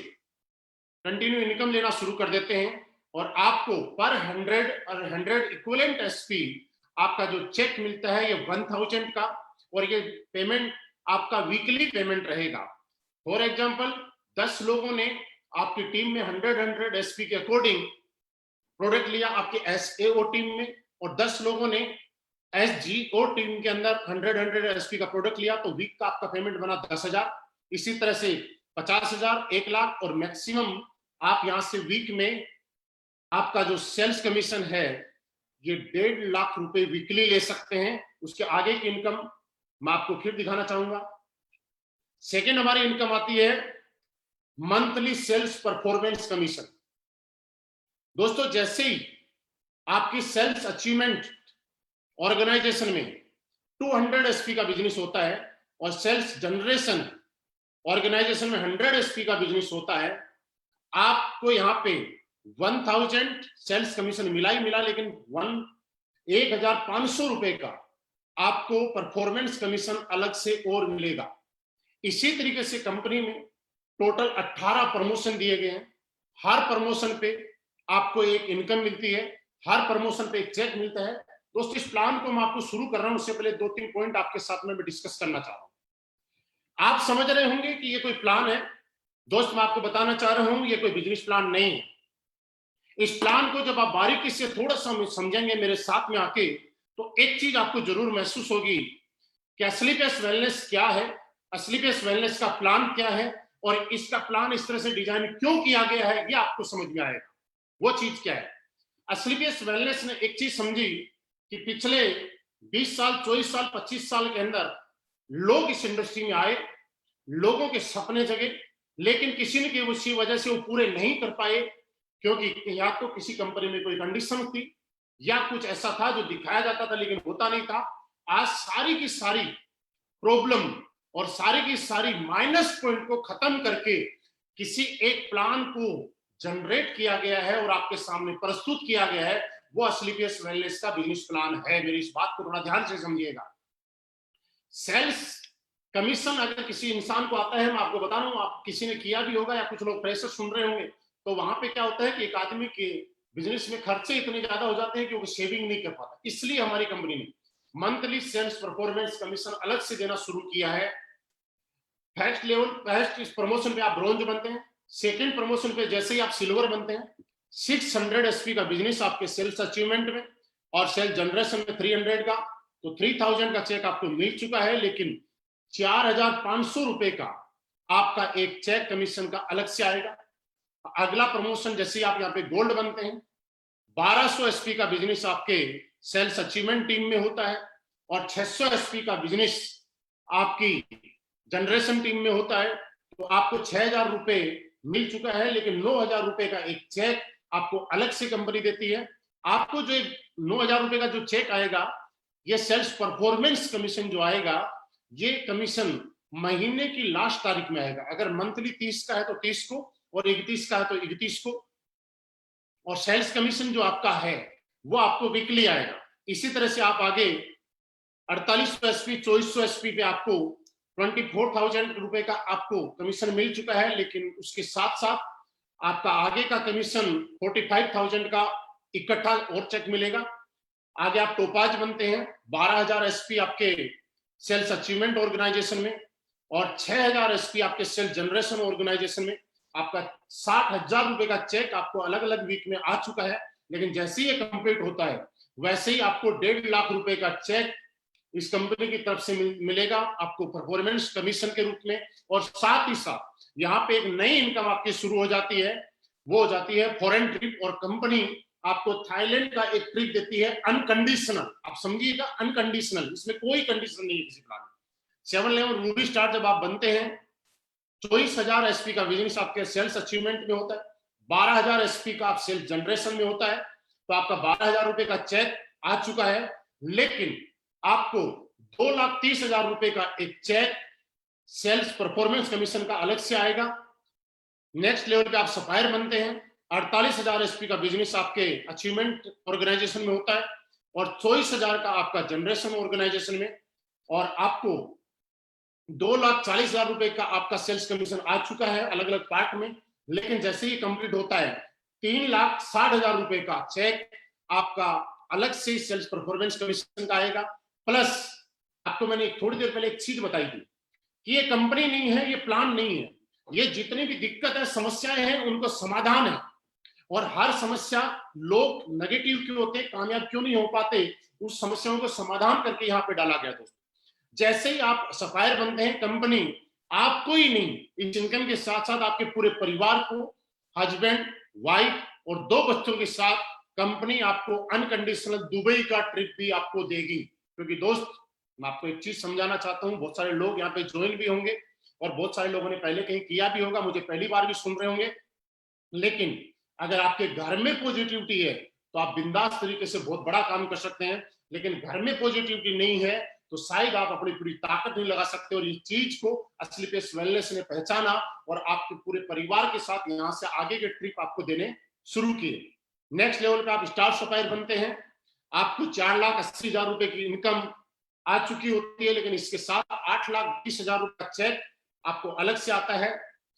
कंटिन्यू इनकम लेना शुरू कर देते हैं और आपको पर 100 और 100 इक्विवेलेंट एसपी आपका जो चेक मिलता है ये 1000 का, और ये पेमेंट आपका वीकली पेमेंट रहेगा। फॉर एग्जांपल 10 लोगों ने आपकी टीम में 100 एसपी के अकॉर्डिंग प्रोडक्ट लिया आपके एसएओ टीम में, और 10 लोगों ने एसजीओ टीम के अंदर 100 एसपी का प्रोडक्ट लिया, तो वीक का आपका पेमेंट बना 10,000। इसी तरह से 50,000, 1 लाख, और मैक्सिमम आप यहां से वीक में आपका जो सेल्स कमीशन है ये 1.5 लाख रुपए वीकली ले सकते हैं। उसके आगे की इनकम मैं आपको फिर दिखाना चाहूंगा। सेकेंड हमारी इनकम आती है मंथली सेल्स परफॉर्मेंस कमीशन। दोस्तों, जैसे ही आपकी सेल्स अचीवमेंट ऑर्गेनाइजेशन में 200 एसपी का बिजनेस होता है और सेल्स जनरेशन ऑर्गेनाइजेशन में 100 एसपी का बिजनेस होता है, आपको यहां पे 1000 सेल्स कमीशन मिला ही मिला, लेकिन 1,500 रुपए का आपको परफॉर्मेंस कमीशन अलग से और मिलेगा। इसी तरीके से कंपनी में टोटल 18 प्रमोशन दिए गए हैं। हर प्रमोशन पे आपको एक इनकम मिलती है, हर प्रमोशन पे एक चेक मिलता है। दोस्तों, इस प्लान को मैं आपको शुरू कर रहा हूं, उससे पहले 2-3 पॉइंट आपके साथ में मैं डिस्कस करना चाह रहा हूं। आप समझ रहे होंगे कि ये कोई प्लान है। दोस्त, मैं आपको बताना चाह रहा हूं ये कोई बिजनेस प्लान नहीं है। इस प्लान को जब आप बारीकी से थोड़ा सा समझेंगे मेरे साथ में आके, तो एक चीज आपको जरूर महसूस होगी कि असली पेस वेलनेस क्या है, असली पेस वेलनेस का प्लान क्या है, और इसका प्लान इस तरह से डिजाइन क्यों किया गया है, ये आपको समझ में आएगा। वो चीज क्या है? असली पेस वेलनेस ने एक चीज समझी कि पिछले 20 साल, 24 साल, 25 साल के अंदर लोग इस इंडस्ट्री में आए, लोगों के सपने जगे, लेकिन किसी न किसी वजह से वो पूरे नहीं कर पाए, क्योंकि या तो किसी कंपनी में कोई कंडीशन थी या कुछ ऐसा था जो दिखाया जाता था लेकिन होता नहीं था। आज सारी की सारी प्रॉब्लम और सारी की सारी माइनस पॉइंट को खत्म करके किसी एक प्लान को जनरेट किया गया है और आपके सामने प्रस्तुत किया गया है। वो असली पेस वेलनेस का बिजनेस प्लान है। मेरी इस बात को थोड़ा ध्यान से समझिएगा। सेल्स कमीशन अगर किसी इंसान को आता है, मैं आपको बता रहा हूं, आप किसी ने किया भी होगा या कुछ लोग फ्रेशर सुन रहे होंगे, तो वहां पे क्या होता है कि एक आदमी के बिजनेस में खर्चे इतने ज्यादा हो जाते हैं कि वो सेविंग नहीं कर पाता। इसलिए हमारी कंपनी ने मंथली सेल्स परफॉर्मेंस कमीशन अलग से देना शुरू किया है। फर्स्ट लेवल, फर्स्ट प्रमोशन पे आप ब्रोंज बनते हैं, सेकंड प्रमोशन पे जैसे ही आप सिल्वर बनते हैं, 600 एसपी का बिजनेस आपके सेल्स अचीवमेंट में और सेल्स जनरेशन में 300 का, तो 3000 का चेक आपको मिल चुका है, लेकिन 4,500 रुपए का आपका एक चेक कमीशन का अलग से आएगा। अगला प्रमोशन जैसे ही आप यहाँ पे गोल्ड बनते हैं, 1200 एसपी का बिजनेस आपके सेल्स अचीवमेंट टीम में होता है और 600 एसपी का बिजनेस आपकी जनरेशन टीम में होता है। तो आपको 6,000 रुपए मिल चुका है, लेकिन 9,000 रुपए का एक चेक आपको अलग से कंपनी देती है। आपको जो 9,000 रुपए का जो चेक आएगा, ये सेल्स परफॉर्मेंस कमीशन जो आएगा, ये कमीशन महीने की लास्ट तारीख में आएगा। अगर मंथली 30 का है तो 30 को, और 31 का है तो 31 को, और सेल्स कमीशन जो आपका है वो आपको वीकली आएगा। इसी तरह से आप आगे 4800 एसपी, 2400 एसपी पे आपको 24,000 रुपए का आपको कमीशन मिल चुका है, लेकिन उसके साथ साथ आपका आगे का कमीशन 45,000 का इकट्ठा और चेक मिलेगा। आगे आप टोपाज बनते हैं, 12,000 एसपी आपके सेल्स अचीवमेंट ऑर्गेनाइजेशन में और 6,000 एसपी आपके सेल्स जनरेशन ऑर्गेनाइजेशन में। आपका 60,000 रुपए का चेक आपको अलग अलग वीक में आ चुका है, लेकिन जैसे ही ये कंप्लीट होता है वैसे ही आपको 1.5 लाख रुपए का चेक इस कंपनी की तरफ से मिलेगा आपको परफॉर्मेंस कमीशन के रूप में। और साथ ही साथ यहाँ पे एक नई इनकम आपकी शुरू हो जाती है, वो हो जाती है फॉरेन ट्रिप। और कंपनी आपको थाईलैंड का एक ट्रिप देती है अनकंडीशनल। आप समझिएगा, अनकंडीशनल, इसमें कोई कंडीशन नहीं है किसी प्लान में। 711 रूबी स्टार जब आप बनते हैं, 24,000 एसपी का बिजनेस आपके सेल्स अचीवमेंट में होता है, 12,000 एसपी का आप सेल्स जनरेशन में होता है। तो आपका 12,000 रुपए का चेक आ चुका है, लेकिन आपको 2,30,000 रुपए का एक चेक सेल्स परफॉर्मेंस कमीशन का अलग से आएगा। नेक्स्ट लेवल पे आप सप्लायर बनते हैं, 48,000 एसपी का बिजनेस आपके अचीवमेंट ऑर्गेनाइजेशन में होता है और 24,000 का आपका जनरेशन ऑर्गेनाइजेशन में। और आपको 2,40,000 रुपए का आपका सेल्स कमीशन आ चुका है अलग अलग पार्ट में। लेकिन जैसे ही कंप्लीट होता है, 3,60,000 रुपए का चेक आपका अलग से सेल्स परफॉर्मेंस कमीशन का आएगा। प्लस आपको मैंने थोड़ी देर पहले एक चीज बताई थी कि ये कंपनी नहीं है, ये प्लान नहीं है, ये जितनी भी दिक्कत है, समस्याएं हैं, उनको समाधान है। और हर समस्या, लोग नेगेटिव क्यों होते, कामयाब क्यों नहीं हो पाते, उस समस्याओं को समाधान करके यहाँ पे डाला गया दोस्तों। जैसे ही आप सप्लायर बनते हैं, कंपनी आपको ही नहीं, इस इनकम के साथ साथ आपके पूरे परिवार को, हस्बैंड, वाइफ और 2 बच्चों के साथ कंपनी आपको अनकंडीशनल दुबई का ट्रिप भी आपको देगी। क्योंकि दोस्त, मैं आपको एक चीज समझाना चाहता हूँ, बहुत सारे लोग यहाँ पे ज्वाइन भी होंगे और बहुत सारे लोगों ने पहले कहीं किया भी होगा, मुझे पहली बार भी सुन रहे होंगे। लेकिन अगर आपके घर में पॉजिटिविटी है तो आप बिंदास तरीके से बहुत बड़ा काम कर सकते हैं। लेकिन घर में पॉजिटिविटी नहीं है तो शायद आप अपनी पूरी ताकत नहीं लगा सकते। और इस चीज को असली पेस वेलनेस ने पहचाना और आपके पूरे परिवार के साथ यहाँ से आगे के ट्रिप आपको देने शुरू किए। नेक्स्ट लेवल पे आप स्टार सप्लायर बनते हैं, आपको 4,80,000 रुपए की इनकम आ चुकी होती है, लेकिन इसके साथ 8,20,000 रुपए का चेक आपको अलग से आता है,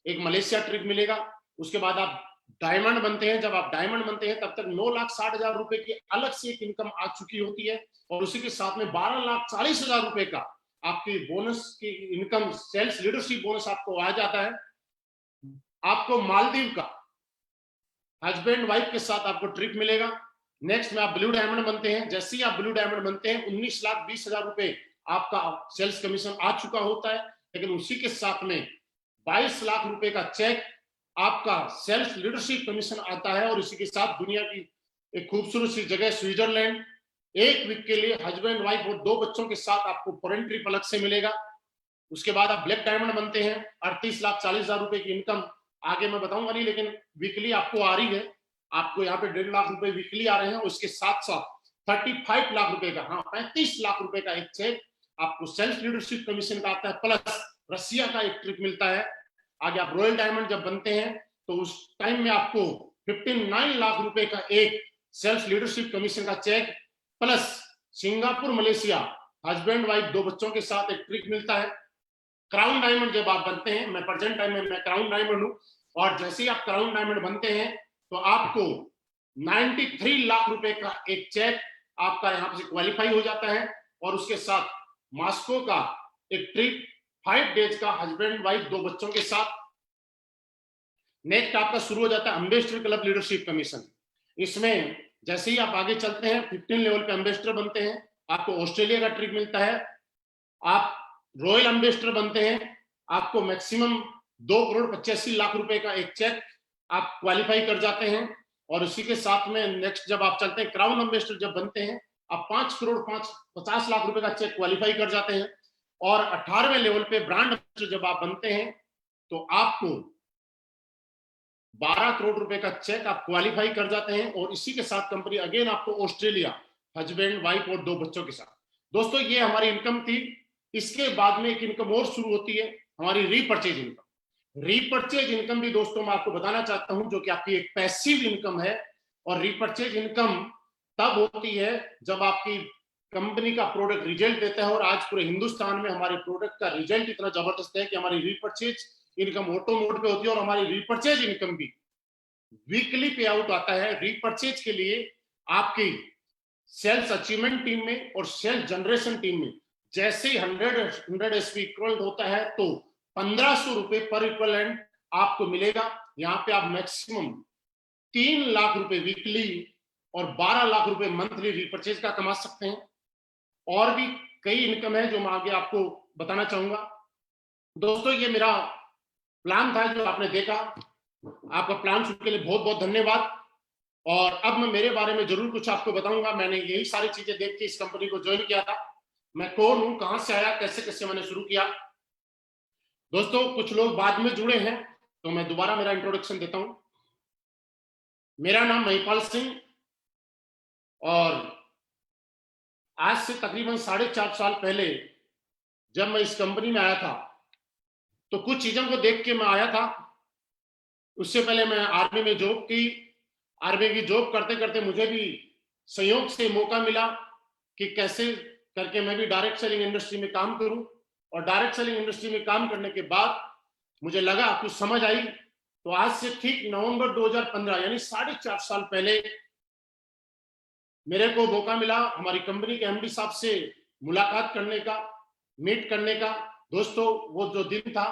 एक मलेशिया ट्रिप मिलेगा। उसके बाद आप डायमंड बनते हैं, जब आप डायमंड बनते हैं तब तक 9,60,000 रुपए की अलग से एक इनकम आ चुकी होती है और उसी के साथ में 12,40,000 रुपए का आपकी बोनस की इनकम, सेल्स लीडरशिप बोनस आपको आ जाता है। आपको मालदीव का हस्बैंड वाइफ के साथ आपको ट्रिप मिलेगा। नेक्स्ट में आप ब्लू डायमंड बनते हैं, जैसे ही आप ब्लू डायमंड बनते हैं 19,20,000 रुपए आपका सेल्स कमीशन आ चुका होता है। लेकिन उसी के साथ में 22 लाख रुपए का चेक आपका सेल्फ लीडरशिप कमीशन आता है। और इसी के साथ दुनिया की एक खूबसूरत सी जगह स्विट्जरलैंड, 1 वीक के लिए हस्बैंड वाइफ और 2 बच्चों के साथ आपको फॉरेन ट्रिप अलग से मिलेगा। उसके बाद आप ब्लैक डायमंड बनते हैं, 38,40,000 रुपए की इनकम आगे मैं बताऊंगा नहीं, लेकिन वीकली आपको आ रही है। आपको यहाँ पे 1.5 लाख रुपए वीकली आ रहे हैं। उसके साथ साथ 35 लाख रुपए का, हाँ 35 लाख रुपए का एक चेक आपको सेल्फ लीडरशिप कमीशन का आता है। प्लस रसिया का एक ट्रिप मिलता है। आगे आप रॉयल डायमंड जब बनते हैं तो उस टाइम में आपको 59 लाख रुपए का एक सेल्फ लीडरशिप कमीशन का cheque, plus Singapore Malaysia husband wife 2 बच्चों के साथ एक ट्रिप मिलता है। क्राउन डायमंड जब आप बनते हैं, मैं प्रेजेंट टाइम में मैं क्राउन डायमंड हूं, और जैसे ही आप क्राउन डायमंड बनते हैं तो आपको 93 लाख रुपए का एक चेक आपका यहां से क्वालिफाई हो जाता है। और उसके साथ मॉस्को का एक ट्रिप 5 डेज का हस्बैंड वाइफ 2 बच्चों के साथ। नेक्स्ट आपका शुरू हो जाता है एम्बेसडर क्लब लीडरशिप कमीशन। इसमें जैसे ही आप आगे चलते हैं 15 लेवल पे एम्बेसडर बनते हैं, आपको ऑस्ट्रेलिया का ट्रिप मिलता है। आप रॉयल एम्बेसडर बनते हैं, आपको मैक्सिमम 2,85,00,000 रुपए का एक चेक आप क्वालिफाई कर जाते हैं। और उसी के साथ में नेक्स्ट जब आप चलते हैं क्राउन एम्बेसडर जब बनते हैं, आप 5,50,00,000 रुपए का चेक क्वालिफाई कर जाते हैं। और 18वें लेवल पे ब्रांड एम्बेसडर जब आप बनते हैं तो आपको 12 करोड़ रुपए का चेक आप क्वालिफाई कर जाते हैं। और इसी के साथ कंपनी अगेन आपको ऑस्ट्रेलिया हस्बैंड वाइफ और 2 बच्चों के साथ। दोस्तों ये हमारी इनकम थी। इसके बाद में एक इनकम और शुरू होती है, हमारी रीपर्चेज इनकम। रीपर्चेज इनकम भी दोस्तों मैं आपको बताना चाहता हूं, जो कि आपकी एक पैसिव इनकम है। और रीपर्चेज इनकम तब होती है जब आपकी कंपनी का प्रोडक्ट रिजल्ट देता है। और आज पूरे हिंदुस्तान में हमारे प्रोडक्ट का रिजल्ट इतना जबरदस्त है कि हमारी रीपर्चेज इनकम ऑटो मोड पे होती है। और हमारी रीपर्चेज इनकम भी वीकली पे आउट आता है। रीपर्चेज के लिए आपकी सेल्स अचीवमेंट टीम में और सेल्स जनरेशन टीम में जैसे ही 100 एसपी इक्वल होता है तो 1,500 रुपए पर इक्वलेंट आपको मिलेगा। यहाँ पे आप मैक्सिमम 3 लाख रुपए वीकली और 12 लाख रुपए मंथली रीपर्चेज का कमा सकते हैं। और भी कई इनकम है जो मैं आगे आपको बताना चाहूंगा। दोस्तों ये मेरा प्लान था जो आपने देखा, आपका प्लान सुनने के लिए बहुत बहुत धन्यवाद। और अब मैं मेरे बारे में जरूर कुछ आपको बताऊंगा। मैंने यही सारी चीजें देख के इस कंपनी को ज्वाइन किया था। मैं कौन हूं, कहां से आया, कैसे कैसे मैंने शुरू किया। दोस्तों कुछ लोग बाद में जुड़े हैं तो मैं दोबारा मेरा इंट्रोडक्शन देता हूं। मेरा नाम महिपाल सिंह, और आज से तकरीबन 4.5 साल पहले जब मैं इस कंपनी में आया था तो कुछ चीजों को देख के मैं आया था। उससे पहले मैं आर्मी में जॉब की। आर्मी की जॉब करते करते मुझे भी संयोग से मौका मिला कि कैसे करके मैं भी डायरेक्ट सेलिंग इंडस्ट्री में काम करूं। और डायरेक्ट सेलिंग इंडस्ट्री में काम करने के बाद मुझे लगा, कुछ समझ आई। तो आज से ठीक नवंबर 2015 यानी 4.5 साल पहले मेरे को मौका मिला हमारी कंपनी के एमडी साहब से मुलाकात करने का, मीट करने का। दोस्तों वो जो दिन था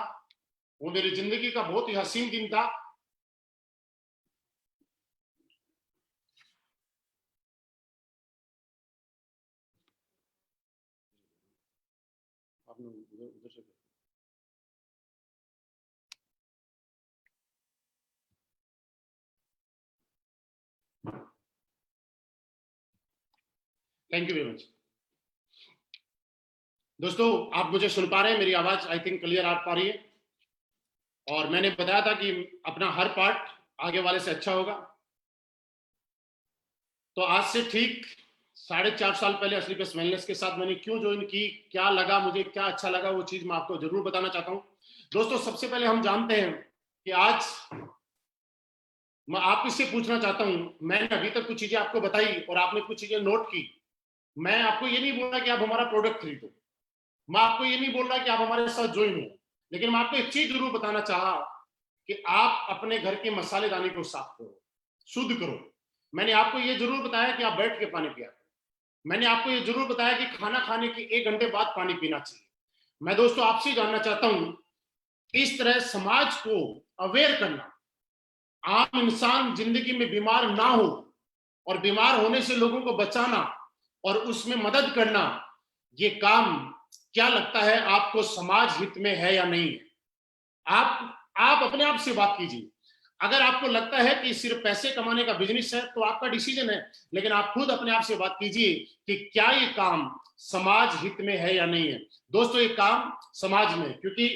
वो मेरी जिंदगी का बहुत ही हसीन दिन था। Thank you very much. दोस्तों आप मुझे सुन पा रहे हैं, मेरी आवाज आई थिंक क्लियर आ पा रही है। और मैंने बताया था कि अपना हर पार्ट आगे वाले से अच्छा होगा। तो आज से ठीक 4.5 साल पहले असलीपेस वेलनेस के साथ मैंने क्यों ज्वाइन की, क्या लगा मुझे, क्या अच्छा लगा, वो चीज मैं आपको जरूर बताना चाहता हूं। दोस्तों सबसे पहले हम जानते हैं कि आज मैं आपसे पूछना चाहता हूं, मैंने अभी तक कुछ चीजें आपको बताई और आपने कुछ चीजें नोट की। मैं आपको ये नहीं बोल रहा कि आप हमारा प्रोडक्ट खरीदो, मैं आपको ये नहीं बोल रहा कि आप हमारे साथ ज्वाइन हो, लेकिन मैं आपको एक चीज जरूर बताना चाहा कि आप अपने घर के मसालेदानी को साफ करो, शुद्ध करो। मैंने आपको ये जरूर बताया कि आप बैठ के पानी पिया करो। मैंने आपको ये जरूर बताया कि खाना खाने के 1 घंटे बाद पानी पीना चाहिए। मैं दोस्तों आपसे जानना चाहता हूं, इस तरह समाज को अवेयर करना, आम इंसान जिंदगी में बीमार ना हो और बीमार होने से लोगों को बचाना और उसमें मदद करना, ये काम क्या लगता है आपको समाज हित में है या नहीं है? आप अपने आप से बात कीजिए। अगर आपको लगता है कि सिर्फ पैसे कमाने का बिजनेस है तो आपका डिसीजन है, लेकिन आप खुद अपने आप से बात कीजिए कि क्या ये काम समाज हित में है या नहीं है। दोस्तों ये काम समाज में, क्योंकि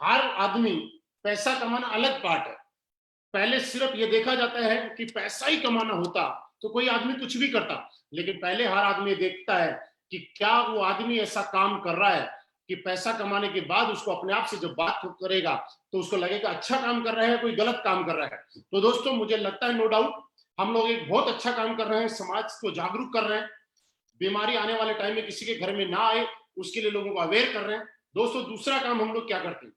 हर आदमी, पैसा कमाना अलग पार्ट है। पहले सिर्फ ये देखा जाता है कि पैसा ही कमाना होता तो कोई आदमी कुछ भी करता, लेकिन पहले हर आदमी देखता है कि क्या वो आदमी ऐसा काम कर रहा है कि पैसा कमाने के बाद उसको अपने आप से जब बात करेगा तो उसको लगेगा अच्छा काम कर रहा है, कोई गलत काम कर रहा है। तो दोस्तों मुझे लगता है नो डाउट हम लोग एक बहुत अच्छा काम कर रहे हैं, समाज को जागरूक कर रहे हैं, बीमारी आने वाले टाइम में किसी के घर में ना आए उसके लिए लोगों को अवेयर कर रहे हैं। दोस्तों दूसरा काम हम लोग क्या करते हैं,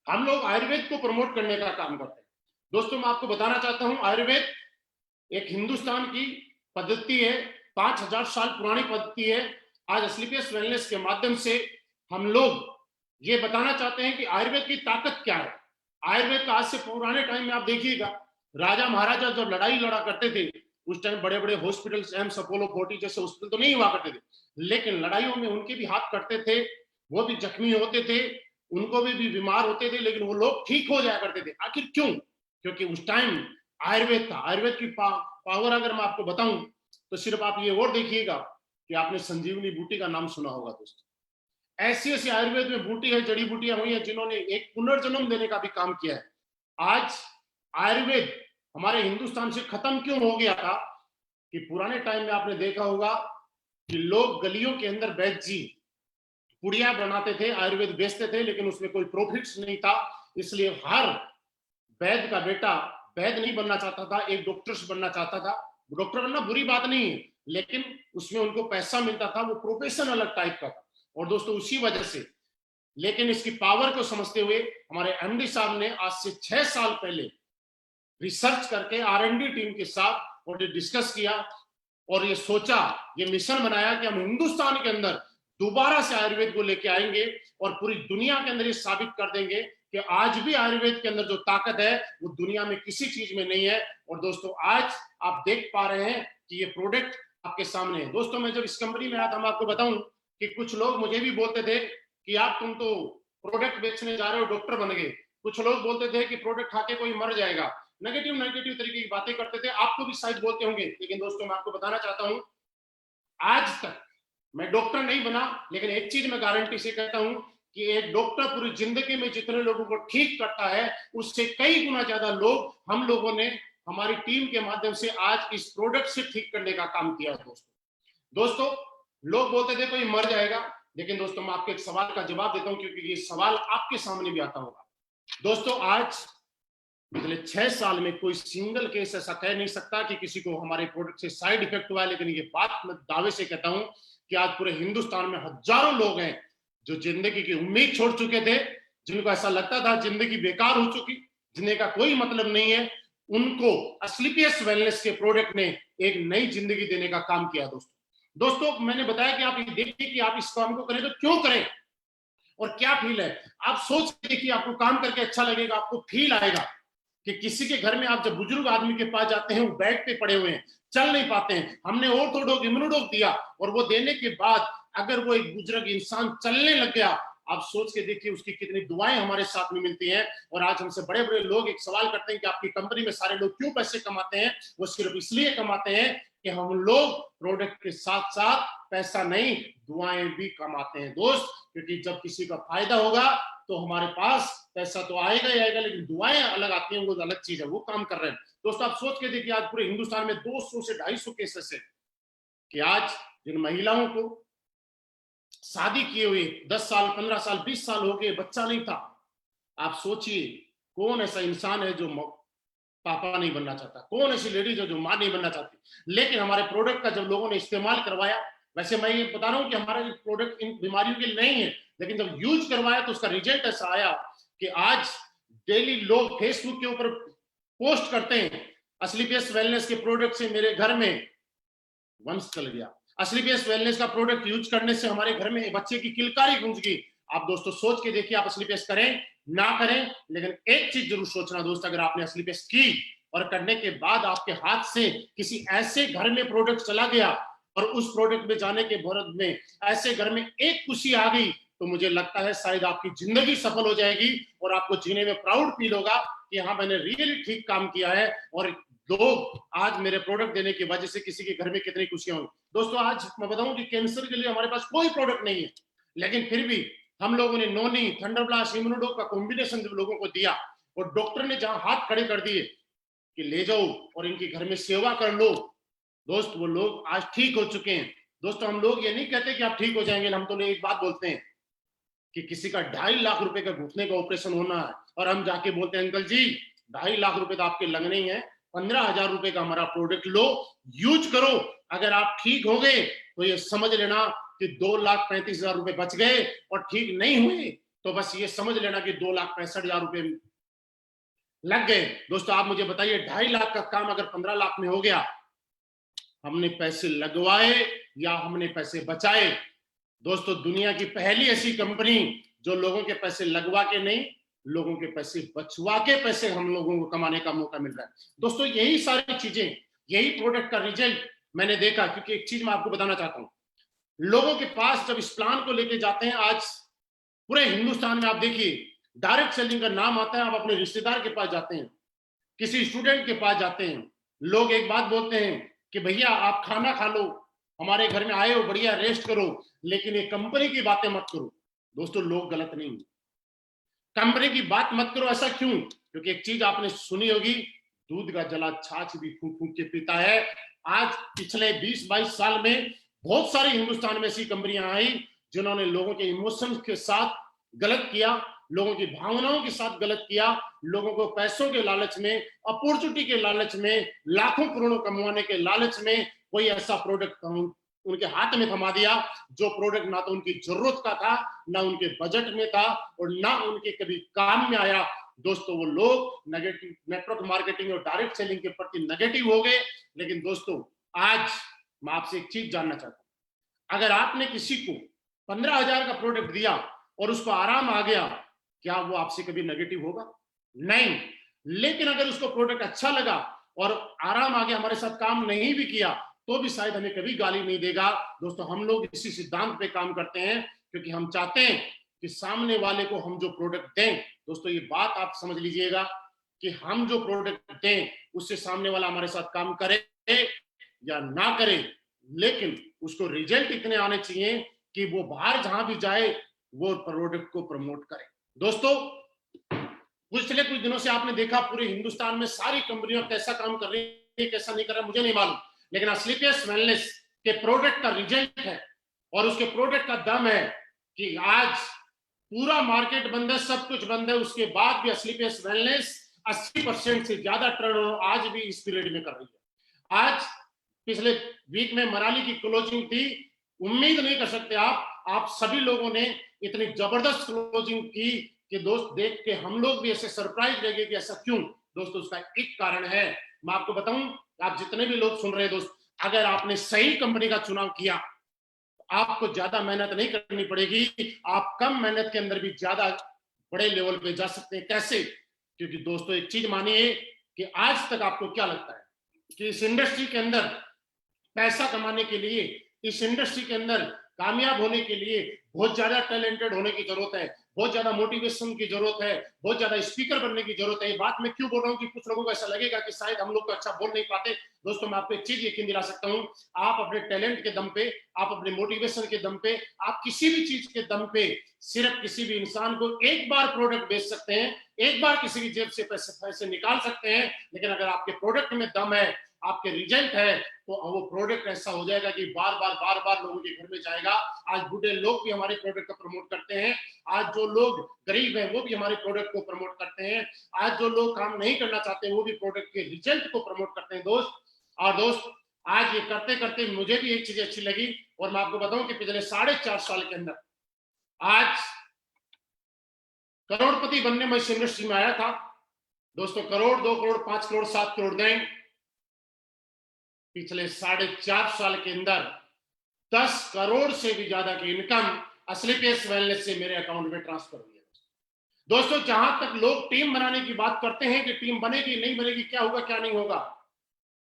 हम लोग आयुर्वेद को प्रमोट करने का काम करते हैं। दोस्तों मैं आपको बताना चाहता हूं, आयुर्वेद एक हिंदुस्तान की पद्धति है, 5000 साल पुरानी पद्धति है। आज असलीपेस वेलनेस के माध्यम से हम लोग ये बताना चाहते हैं कि आयुर्वेद की ताकत क्या है। आयुर्वेद का आज से पुराने टाइम में आप देखिएगा, राजा महाराजा जब लड़ाई लड़ा करते थे उस टाइम बड़े बड़े हॉस्पिटल्स, एम्स, अपोलो, फोर्टी जैसे हॉस्पिटल तो नहीं हुआ करते थे, लेकिन लड़ाइयों में उनके भी हाथ कटते थे, वो भी जख्मी होते थे, उनको भी बीमार होते थे, लेकिन वो लोग ठीक हो जाया करते थे। आखिर क्यों? क्योंकि उस टाइम आयुर्वेद था। आयुर्वेद की पावर अगर मैं आपको बताऊं तो सिर्फ आप ये और देखिएगा कि आपने संजीवनी बूटी का नाम सुना होगा। दोस्तों ऐसी ऐसी आयुर्वेद में बूटी है, जड़ी बूटियां हुई है जिन्होंने एक पुनर्जन्म देने का भी काम किया है। आज आयुर्वेद हमारे हिंदुस्तान से खत्म क्यों हो गया था कि पुराने टाइम में आपने देखा होगा कि लोग गलियों के अंदर वैद्य जी पुड़िया बनाते थे, आयुर्वेद बेचते थे, लेकिन उसमें कोई प्रॉफिट्स नहीं था। इसलिए हर वैद्य का बेटा वैद्य नहीं बनना चाहता था, एक डॉक्टर बनना चाहता था। डॉक्टर बनना बुरी बात नहीं है, लेकिन उसमें उनको पैसा मिलता था, वो प्रोफेशन अलग टाइप का था। और दोस्तों उसी वजह से, लेकिन इसकी पावर को समझते हुए हमारे एमडी साहब ने आज से 6 साल पहले रिसर्च करके आर&डी टीम के साथ और ये डिस्कस किया और ये सोचा, ये मिशन बनाया कि हम हिंदुस्तान के अंदर दोबारा से आयुर्वेद को लेके आएंगे और पूरी दुनिया के अंदर ये साबित कर देंगे कि आज भी आयुर्वेद के अंदर जो ताकत है वो दुनिया में किसी चीज में नहीं है। और दोस्तों आज आप देख पा रहे हैं कि ये प्रोडक्ट आपके सामने है। दोस्तों मैं जब इस कंपनी में आया था, मैं आपको बताऊं कि कुछ लोग मुझे भी बोलते थे कि आप तुम तो प्रोडक्ट बेचने जा रहे हो, डॉक्टर बन गए। कुछ लोग बोलते थे कि प्रोडक्ट खा के कोई मर जाएगा। नेगेटिव नेगेटिव तरीके की बातें करते थे, आपको भी शायद बोलते होंगे। लेकिन दोस्तों मैं आपको बताना चाहता हूं, आज तक मैं डॉक्टर नहीं बना, लेकिन एक चीज मैं गारंटी से कहता हूं कि एक डॉक्टर पूरी जिंदगी में जितने लोगों को ठीक करता है, उससे कई गुना ज्यादा लोग हम लोगों ने हमारी टीम के माध्यम से आज इस प्रोडक्ट से ठीक करने का काम किया। दोस्तों लोग बोलते थे कोई मर जाएगा, लेकिन दोस्तों मैं आपको एक सवाल का जवाब देता हूं, क्योंकि ये सवाल आपके सामने भी आता होगा। दोस्तों आज पिछले 6 साल में कोई सिंगल केस ऐसा कह नहीं सकता कि किसी को हमारे प्रोडक्ट से साइड इफेक्ट हुआ है। लेकिन ये बात मैं दावे से कहता हूं कि आज पूरे हिंदुस्तान में हजारों लोग हैं जो जिंदगी की उम्मीद छोड़ चुके थे, जिनको ऐसा लगता था जिंदगी बेकार हो चुकी, जिंदगी का कोई मतलब नहीं है, उनको एस्क्लेपियस वेलनेस के प्रोडक्ट ने एक नई जिंदगी देने का काम किया। दोस्तों मैंने बताया कि आप ये देखिए कि आप इस काम को करें तो क्यों करें और क्या फील है। आप सोच के देखिए, आपको काम करके अच्छा लगेगा, आपको फील आएगा कि किसी के घर में आप जब बुजुर्ग आदमी के पास जाते हैं, वो बेड पे पड़े हुए हैं, चल नहीं पाते हैं, हमने ऑर्थोडॉक इम्यूनोडॉक दिया और वो देने के बाद अगर वो एक बुजुर्ग इंसान चलने लग गया, आप सोच के देखिए उसकी कितनी दुआएं हमारे साथ में मिलती हैं। और आज हमसे बड़े बड़े लोग एक सवाल करते हैं कि आपकी कंपनी में सारे लोग क्यों पैसे कमाते हैं। वो सिर्फ इसलिए कमाते हैं कि हम लोग प्रोडक्ट के साथ साथ पैसा नहीं, दुआएं भी कमाते हैं दोस्त। क्योंकि जब किसी का फायदा होगा तो हमारे पास पैसा तो आएगा ही आएगा, लेकिन दुआएं अलग आती हैं, वो अलग चीज है, वो काम कर रहे हैं। दोस्तों आप सोच के देखिए, आज पूरे हिंदुस्तान में 200 से 250 केसेस है कि आज जिन महिलाओं को शादी किए हुए 10 साल 15 साल 20 साल हो गए, बच्चा नहीं था। आप सोचिए कौन ऐसा इंसान है जो पापा नहीं बनना चाहता, कौन ऐसी लेडीज है जो मां नहीं बनना चाहती। लेकिन हमारे प्रोडक्ट का जब लोगों ने इस्तेमाल करवाया, वैसे मैं ये बता रहा हूं कि हमारा प्रोडक्ट इन बीमारियों के लिए नहीं है, लेकिन जब यूज करवाया तो उसका रिजल्ट ऐसा आया कि आज डेली लोग फेसबुक के ऊपर पोस्ट करते हैं, एस्क्लेपियस वेलनेस के प्रोडक्ट से मेरे घर में वंश चल गया, एस्क्लेपियस वेलनेस का प्रोडक्ट यूज करने से हमारे घर में बच्चे की किलकारी गूंज गई। आप दोस्तों सोच के देखिए, आप एस्क्लेपियस करें ना करें, लेकिन एक चीज जरूर सोचना दोस्त, अगर आपने एस्क्लेपियस की और करने के बाद आपके हाथ से किसी ऐसे घर में प्रोडक्ट चला गया और उस प्रोडक्ट में जाने के भरत में ऐसे घर में एक खुशी आ गई, तो मुझे लगता है शायद आपकी जिंदगी सफल हो जाएगी और आपको जीने में प्राउड फील होगा कि हाँ मैंने रियली ठीक काम किया है। और लोग आज मेरे प्रोडक्ट देने की वजह से किसी के घर में कितनी खुशियां होंगी। दोस्तों आज मैं बताऊं कि कैंसर के लिए हमारे पास कोई प्रोडक्ट नहीं है, लेकिन फिर भी हम लोगों ने नोनी, थंडरब्लास्ट, इम्यूनोडॉक का कॉम्बिनेशन जब लोगों को दिया और डॉक्टर ने जहां हाथ खड़े कर दिए कि ले जाओ और इनकी घर में सेवा कर लो, दोस्त वो लोग आज ठीक हो चुके हैं। दोस्तों हम लोग ये नहीं कहते कि आप ठीक हो जाएंगे, हम तो एक बात बोलते हैं कि किसी का 2.5 लाख रुपए का घुटने का ऑपरेशन होना है और हम जाके बोलते हैं अंकल जी 2.5 लाख रुपए तो आपके लगने ही है, 15,000 रुपए का हमारा प्रोडक्ट लो, यूज करो, अगर आप ठीक हो गए तो ये समझ लेना कि 2,35,000 रुपए बच गए, और ठीक नहीं हुए तो बस ये समझ लेना कि 2,65,000 रुपए लग गए। दोस्तों आप मुझे बताइए 2.5 लाख का काम अगर 15 लाख में हो गया, हमने पैसे लगवाए या हमने पैसे बचाए। दोस्तों दुनिया की पहली ऐसी कंपनी जो लोगों के पैसे लगवा के नहीं, लोगों के पैसे बचवा के पैसे हम लोगों को कमाने का मौका मिल रहा है। दोस्तों यही सारी चीजें, यही प्रोडक्ट का रिजल्ट मैंने देखा। क्योंकि एक चीज मैं आपको बताना चाहता हूं, लोगों के पास जब इस प्लान को लेके जाते हैं, आज पूरे हिंदुस्तान में आप देखिए डायरेक्ट सेलिंग का नाम आता है, आप अपने रिश्तेदार के पास जाते हैं, किसी स्टूडेंट के पास जाते हैं, लोग एक बात बोलते हैं कि भैया आप खाना खा लो, हमारे घर में आए हो, बढ़िया रेस्ट करो, लेकिन ये कंपनी की बातें मत करो। दोस्तों लोग गलत नहीं, कंपनी की बात मत करो। ऐसा क्यों? क्योंकि एक चीज आपने सुनी होगी, दूध का जला छाछ भी फूंक फूंक के पीता है। आज पिछले 20-22 साल में बहुत सारी हिंदुस्तान में ऐसी कंपनियां आई जिन्होंने लोगों के इमोशंस के साथ गलत किया, लोगों की भावनाओं के साथ गलत किया, लोगों को पैसों के लालच में, अपॉर्चुनिटी के लालच में, लाखों करोड़ों कमाने के लालच में कोई ऐसा प्रोडक्ट उनके हाथ में थमा दिया जो प्रोडक्ट ना तो उनकी जरूरत का था, ना उनके बजट में था, और ना उनके कभी काम में आया। दोस्तों वो लोग नेगेटिव नेटवर्क मार्केटिंग और डायरेक्ट सेलिंग के प्रति नेगेटिव हो गए। लेकिन दोस्तों आज मैं आपसे एक चीज जानना चाहता हूं, अगर आपने किसी को 15,000 का प्रोडक्ट दिया और उसको आराम आ गया, क्या वो आपसे कभी नेगेटिव होगा? नहीं। लेकिन अगर उसको प्रोडक्ट अच्छा लगा और आराम आ गया, हमारे साथ काम नहीं भी किया, तो भी शायद हमें कभी गाली नहीं देगा। दोस्तों हम लोग इसी सिद्धांत पे काम करते हैं, क्योंकि हम चाहते हैं कि सामने वाले को हम जो प्रोडक्ट दें, दोस्तों ये बात आप समझ लीजिएगा कि हम जो प्रोडक्ट दें उससे सामने वाला हमारे साथ काम करे या ना करे, लेकिन उसको रिजल्ट इतने आने चाहिए कि वो बाहर जहां भी जाए वो प्रोडक्ट को प्रमोट करे। दोस्तों पिछले कुछ दिनों से आपने देखा पूरे हिंदुस्तान में सारी कंपनियां कैसा काम कर रही है, कैसा नहीं कर रहा मुझे नहीं मालूम, लेकिन असलीपियस वेलनेस के प्रोडक्ट का रिजल्ट है और उसके प्रोडक्ट का दम है कि आज पूरा मार्केट बंद है, सब कुछ बंद है, उसके बाद भी असलीपियस वेलनेस 80% से ज्यादा टर्नओवर आज भी इस पीरियड में कर रही है। आज पिछले वीक में मनाली की क्लोजिंग थी, उम्मीद नहीं कर सकते आप सभी लोगों ने इतनी जबरदस्त क्लोजिंग की कि दोस्त देख के हम लोग भी ऐसे सरप्राइज रह गए कि ऐसा क्यों। दोस्तों उसका एक कारण है, मैं आपको बताऊं, आप जितने भी लोग सुन रहे हैं दोस्त, अगर आपने सही कंपनी का चुनाव किया आपको ज्यादा मेहनत नहीं करनी पड़ेगी, आप कम मेहनत के अंदर भी ज्यादा बड़े लेवल पे जा सकते हैं। कैसे? क्योंकि दोस्तों एक चीज मानिए कि आज तक आपको क्या लगता है कि इस इंडस्ट्री के अंदर पैसा कमाने के लिए, इस इंडस्ट्री के अंदर कामयाब होने के लिए बहुत ज्यादा टैलेंटेड होने की जरूरत है, बहुत ज्यादा मोटिवेशन की जरूरत है, बहुत ज्यादा स्पीकर बनने की जरूरत है। ये बात मैं क्यों बोल रहा हूँ कि कुछ लोगों को ऐसा लगेगा कि शायद हम लोग तो अच्छा बोल नहीं पाते। दोस्तों मैं आपको एक चीज यकीन दिला सकता हूँ, आप अपने टैलेंट के दम पे, आप अपने मोटिवेशन के दम पे, आप किसी भी चीज के दम पे सिर्फ किसी भी इंसान को एक बार प्रोडक्ट बेच सकते हैं, एक बार किसी की जेब से पैसे निकाल सकते हैं, लेकिन अगर आपके प्रोडक्ट में दम है, आपके रिजल्ट है, तो वो प्रोडक्ट ऐसा हो जाएगा कि बार बार लोगों के घर में जाएगा। आज बूढ़े लोग भी हमारे प्रोडक्ट को प्रमोट करते हैं, आज जो लोग गरीब हैं वो भी हमारे प्रोडक्ट को प्रमोट करते हैं, आज जो लोग काम नहीं करना चाहते वो भी प्रोडक्ट के रिजल्ट को प्रमोट करते हैं दोस्त। और दोस्त आज ये करते करते मुझे भी एक चीज अच्छी लगी, और मैं आपको बताऊं कि पिछले 4.5 साल के अंदर आज करोड़पति बनने में इस इंडस्ट्री में आया था। दोस्तों करोड़, 2 करोड़, 5 करोड़, 7 करोड़ नहीं, पिछले 4.5 साल के अंदर 10 करोड़ से भी ज्यादा की इनकम असलीपियस वेलनेस से मेरे अकाउंट में ट्रांसफर हुई है। दोस्तों जहां तक लोग टीम बनाने की बात करते हैं कि टीम बनेगी नहीं बनेगी, क्या होगा क्या नहीं होगा,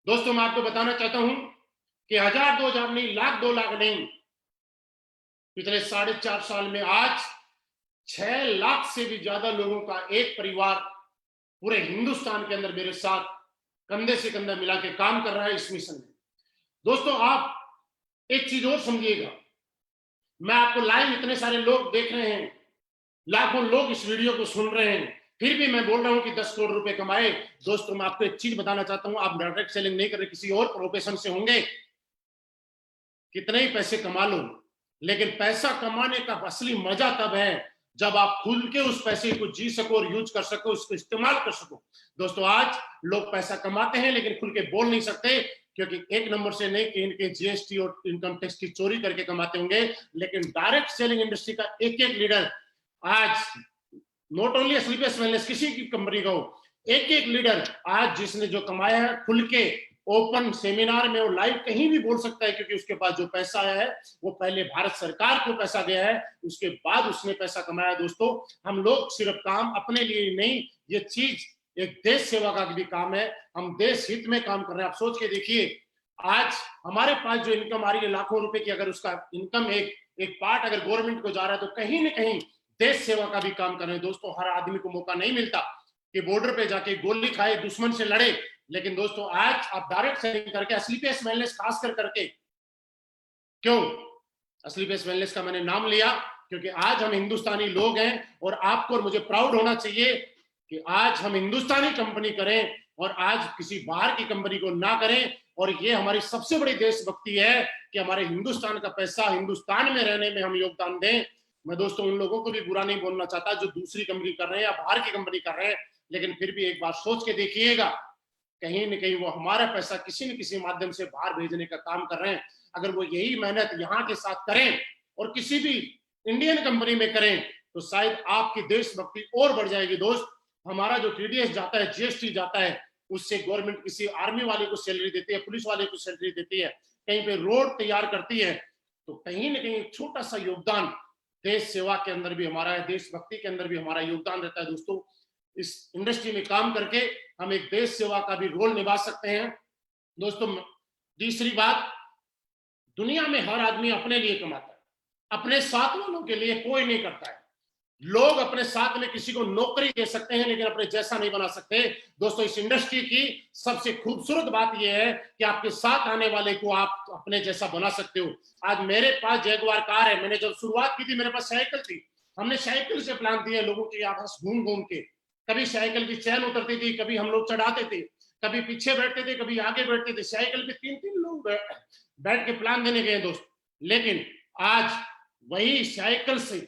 दोस्तों मैं आपको बताना चाहता हूं कि 1000, 2000 नहीं, लाख, 2 लाख नहीं, पिछले 4.5 साल में आज 6 लाख से भी ज्यादा लोगों का एक परिवार पूरे हिंदुस्तान के अंदर मेरे साथ कंधे से कंधा मिला के काम कर रहा है इस मिशन में। दोस्तों आप एक चीज और समझिएगा, मैं आपको लाइव इतने सारे लोग देख रहे हैं, लाखों लोग इस वीडियो को सुन रहे हैं, फिर भी मैं बोल रहा हूं कि 10 करोड़ रुपए कमाए। दोस्तों मैं आपको एक चीज बताना चाहता हूं, आप डायरेक्ट सेलिंग नहीं कर रहे, किसी और प्रोफेशन से होंगे, कितने ही पैसे कमा लो, लेकिन पैसा कमाने का असली मजा तब है जब आप खुल के उस पैसे को जी सको और यूज कर सको, उसको इस्तेमाल कर सको। दोस्तों आज लोग पैसा कमाते हैं लेकिन खुल के बोल नहीं सकते, क्योंकि एक नंबर से नहीं कि इनके जीएसटी और इनकम टैक्स की चोरी करके कमाते होंगे, लेकिन डायरेक्ट सेलिंग इंडस्ट्री का एक एक लीडर आज, नॉट ओनली असलीपियस वेलनेस, किसी की कंपनी का हो, एक एक लीडर आज जिसने जो कमाया है खुल के ओपन सेमिनार में वो लाइव कहीं भी बोल सकता है, क्योंकि उसके पास जो पैसा आया है वो पहले भारत सरकार को पैसा गया है, उसके बाद उसने पैसा कमाया। दोस्तों हम लोग सिर्फ काम अपने लिए नहीं, ये चीज एक देश सेवा का भी काम है, हम देश हित में काम कर रहे हैं। आप सोच के देखिए आज हमारे पास जो इनकम आ रही है लाखों रुपए की, अगर उसका इनकम एक पार्ट अगर गवर्नमेंट को जा रहा है तो कहीं ना कहीं देश सेवा का भी काम कर रहे हैं। दोस्तों हर आदमी को मौका नहीं मिलता कि बॉर्डर पे जाके गोली खाए, दुश्मन से लड़े, लेकिन दोस्तों आज आप डायरेक्ट सेलिंग करके असलीपियस वेलनेस खास करके, क्यों असलीपियस वेलनेस का मैंने नाम लिया, क्योंकि आज हम हिंदुस्तानी लोग हैं और आपको और मुझे प्राउड होना चाहिए कि आज हम हिंदुस्तानी कंपनी करें और आज किसी बाहर की कंपनी को ना करें। और ये हमारी सबसे बड़ी देशभक्ति है कि हमारे हिंदुस्तान का पैसा हिंदुस्तान में रहने में हम योगदान दें। मैं दोस्तों उन लोगों को भी बुरा नहीं बोलना चाहता जो दूसरी कंपनी कर रहे हैं या बाहर की कंपनी कर रहे हैं, लेकिन फिर भी एक बार सोच के देखिएगा, कहीं न कहीं वो हमारा पैसा किसी न किसी माध्यम से बाहर भेजने का काम कर रहे हैं। अगर वो यही मेहनत यहाँ के साथ करें और किसी भी इंडियन कंपनी में करें तो शायद आपकी देशभक्ति और बढ़ जाएगी। दोस्त हमारा जो टीडीएस जाता है, जीएसटी जाता है, उससे गवर्नमेंट किसी आर्मी वाले को सैलरी देती है, पुलिस वाले को सैलरी देती है, कहीं पे रोड तैयार करती है, तो कहीं ना कहीं छोटा सा योगदान देश सेवा के अंदर भी हमारा है, देशभक्ति के अंदर भी हमारा योगदान रहता है। दोस्तों इस इंडस्ट्री में काम करके हम एक देश सेवा का भी रोल निभा सकते हैं। दोस्तों तीसरी बात, दुनिया में हर आदमी अपने लिए कमाता है, अपने साथ वालों के लिए कोई नहीं करता है। लोग अपने साथ में किसी को नौकरी दे सकते हैं लेकिन अपने जैसा नहीं बना सकते। दोस्तों, इस इंडस्ट्री की सबसे खूबसूरत बात यह है कि आपके साथ आने वाले को आप अपने जैसा बना सकते हो। आज मेरे पास जैगुआर कार है। मैंने जब शुरुआत की थी मेरे पास साइकिल थी। हमने साइकिल से प्लान दिए लोगों के आपस घूम घूम के। कभी साइकिल की चैन उतरती थी, कभी हम लोग चढ़ाते थे, कभी पीछे बैठते थे, कभी आगे बैठते थे। साइकिल पे 3-3 लोग बैठ के प्लान देने गए दोस्त। लेकिन आज वही साइकिल से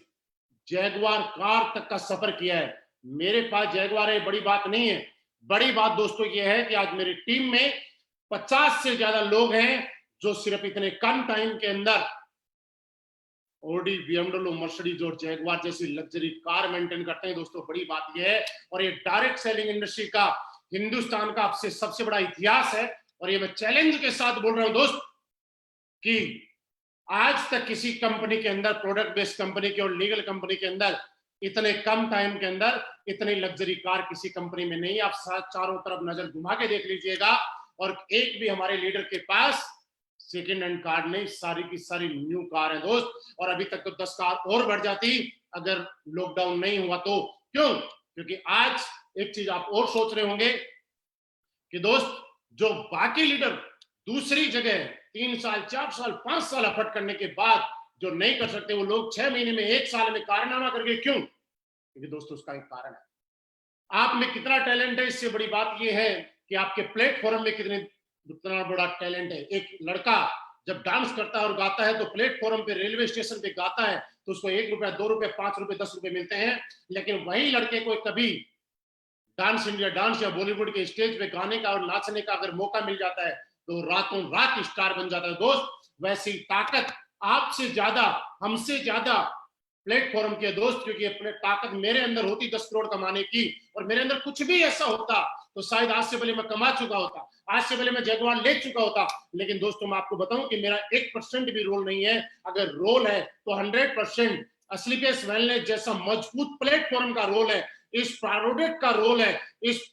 जैगुआर कार तक का सफर किया है। मेरे पास जैगुआर है, बड़ी बात नहीं है। बड़ी बात दोस्तों ये है कि आज मेरी टीम में 50 से ज्यादा लोग हैं जो सिर्फ इतने कम टाइम के अंदर ऑडी, बीएमडब्ल्यू, मर्सिडीज और जैगुआर जैसी लग्जरी कार मेंटेन करते हैं। दोस्तों, बड़ी बात यह है, और ये डायरेक्ट सेलिंग इंडस्ट्री का हिंदुस्तान का आपसे सबसे बड़ा इतिहास है। और ये मैं चैलेंज के साथ बोल रहा हूं दोस्त कि आज तक किसी कंपनी के अंदर, प्रोडक्ट बेस्ड कंपनी के और लीगल कंपनी के अंदर, इतने कम टाइम के अंदर इतनी लग्जरी कार किसी कंपनी में नहीं। आप चारों तरफ नजर घुमा के देख लीजिएगा, और एक भी हमारे लीडर के पास सेकेंड हैंड कार नहीं, सारी की सारी न्यू कार है दोस्त। और अभी तक तो 10 कार और बढ़ जाती अगर लॉकडाउन नहीं हुआ तो। क्यों? क्योंकि आज एक चीज आप और सोच रहे होंगे कि दोस्त, जो बाकी लीडर दूसरी जगह 3 साल, 4 साल, 5 साल एफर्ट करने के बाद जो नहीं कर सकते, वो लोग 6 महीने में, 1 साल में कारनामा करके क्यों? क्योंकि दोस्तों, उसका एक कारण है, आप में कितना टैलेंट है। इससे बड़ी बात यह है कि आपके प्लेटफॉर्म में कितना बड़ा टैलेंट है। एक लड़का जब डांस करता है और गाता है तो प्लेटफॉर्म पे, रेलवे स्टेशन पे गाता है तो उसको 1 रुपया, 2 रुपए, 5 रुपए, 10 रुपए मिलते हैं। लेकिन वही लड़के को कभी डांस इंडिया, डांस या बॉलीवुड के स्टेज पे गाने का और नाचने का अगर मौका मिल जाता है तो रातों रात स्टार बन जाता है दोस्त। वैसी ताकत आपसे ज्यादा, हमसे ज्यादा प्लेटफॉर्म के दोस्त, क्योंकि अपने ताकत मेरे अंदर होती 10 करोड़ कमाने की, और मेरे अंदर कुछ भी ऐसा होता तो शायद आज से पहले मैं कमा चुका होता, आज से पहले मैं जैगुआर ले चुका होता। लेकिन दोस्तों, मैं आपको बताऊं कि मेरा 1% भी रोल नहीं है। अगर रोल है तो 100% असलीपेस वेलनेस जैसा मजबूत प्लेटफॉर्म का रोल है, इस प्रोडक्ट का रोल है, इस